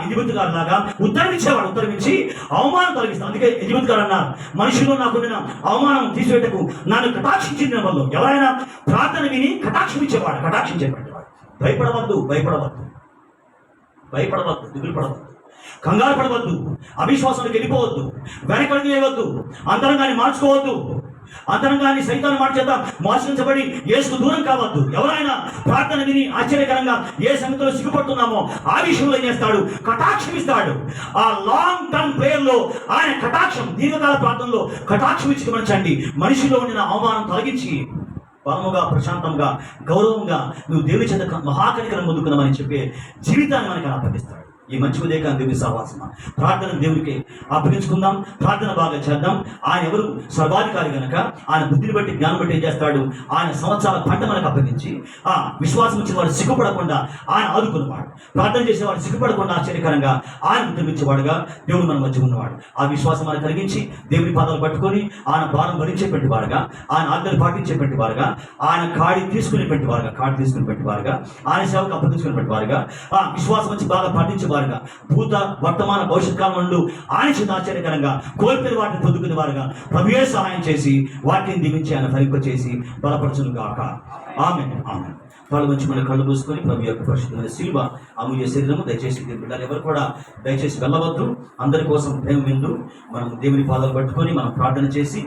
ఎలిజబెత్ గారు లాగా ఉత్తరమించి అవమానం కలిగిస్తాడు. అందుకే ఎలిజబెత్ గారు అన్నారు, మనుషులు నాకుండిన అవమానం తీసివేటకు నన్ను కటాక్షించిన వాళ్ళు. ఎవరైనా ప్రార్థన విని కటాక్షించేవాడు. భయపడవద్దు, దిగులు పడవద్దు, కంగారు పడవద్దు, అవిశ్వాసానికి వెళ్ళిపోవద్దు, వెనకడుగు వేయవద్దు, అంతరంగాన్ని మార్చుకోవద్దు, అంతరంగాన్ని సైతాన్ని మాట చేత మోసగించబడి యేసుకు దూరం కావద్దు. ఎవరైనా ప్రార్థన విని ఆశ్చర్యకరంగా ఏ సంగతిలో సిగ్గుపడుతున్నామో ఆ విషయంలో ఏం చేస్తాడు? కటాక్షమిస్తాడు. ఆ లాంగ్ టర్మ్ ప్రేయర్ లో ఆయన కటాక్షం, దీర్ఘకాల ప్రార్థనలో కటాక్షం ఇచ్చి గమనించండి. మనిషిలో ఉండిన అవమానం తొలగించి బలముగా, ప్రశాంతంగా, గౌరవంగా నువ్వు దేవుని చేత మహాకనికరం పొందుకున్నామని చెప్పే జీవితాన్ని మనకి అప్పగిస్తాడు. ఈ మంచి ఉదయకాన్ని దేవుని సహవాసమా, ప్రార్థన దేవునికి అప్పగించుకుందాం. ప్రార్థన బాగా చేద్దాం. ఆయన ఎవరు? సర్వాధికారి గనక ఆయన బుద్ధిని బట్టి, జ్ఞానం బట్టి ఏం చేస్తాడు? ఆయన సంవత్సరాల పంట మనకు అప్పగించి విశ్వాసం ఇచ్చిన వాడు సిగ్గుపడకుండా ఆయన ఆదుకున్నవాడు, ప్రార్థన చేసేవాడు సిగ్గుపడకుండా ఆశ్చర్యకరంగా ఆయన ఉత్తమించేవాడుగా దేవుడు మన మధ్య ఉన్నవాడు. ఆ విశ్వాసం మనం కలిగించి దేవుని పాదాలు పట్టుకొని ఆయన భారం భరించేటువంటి వారుగా, ఆయన ఆజ్ఞలు పాటించేటువంటి వారుగా, ఆయన కాడి తీసుకునేటువంటి వారుగా, ఆయన సేవకు అప్పగించుకునేటువంటి వారుగా, విశ్వాసం వచ్చి బాగా పాటించే వారుగా, భూత వర్తమాన భవిష్యత్ కాలంలో ఆయన చేత ఆశ్చర్యకరంగా కోల్పోయిన వాటిని పొందుకునే వారుగా ప్రభువే సహాయం చేసి వాటిని దీవించి ఆయన ఫలింప చేసి బలపరచును గాక. ఆమేన్. కళ్ళు వచ్చి మన కళ్ళు మూసుకొని ప్రభు యొక్క పరిశుద్ధమైన శిలువ అమూల్య శరీరము దయచేసి బిడ్డలు ఎవరు కూడా దయచేసి వెళ్ళవద్దు. అందరి కోసం ప్రేమ విందు మనం దేవుని పాదాలు పట్టుకొని మనం ప్రార్థన చేసి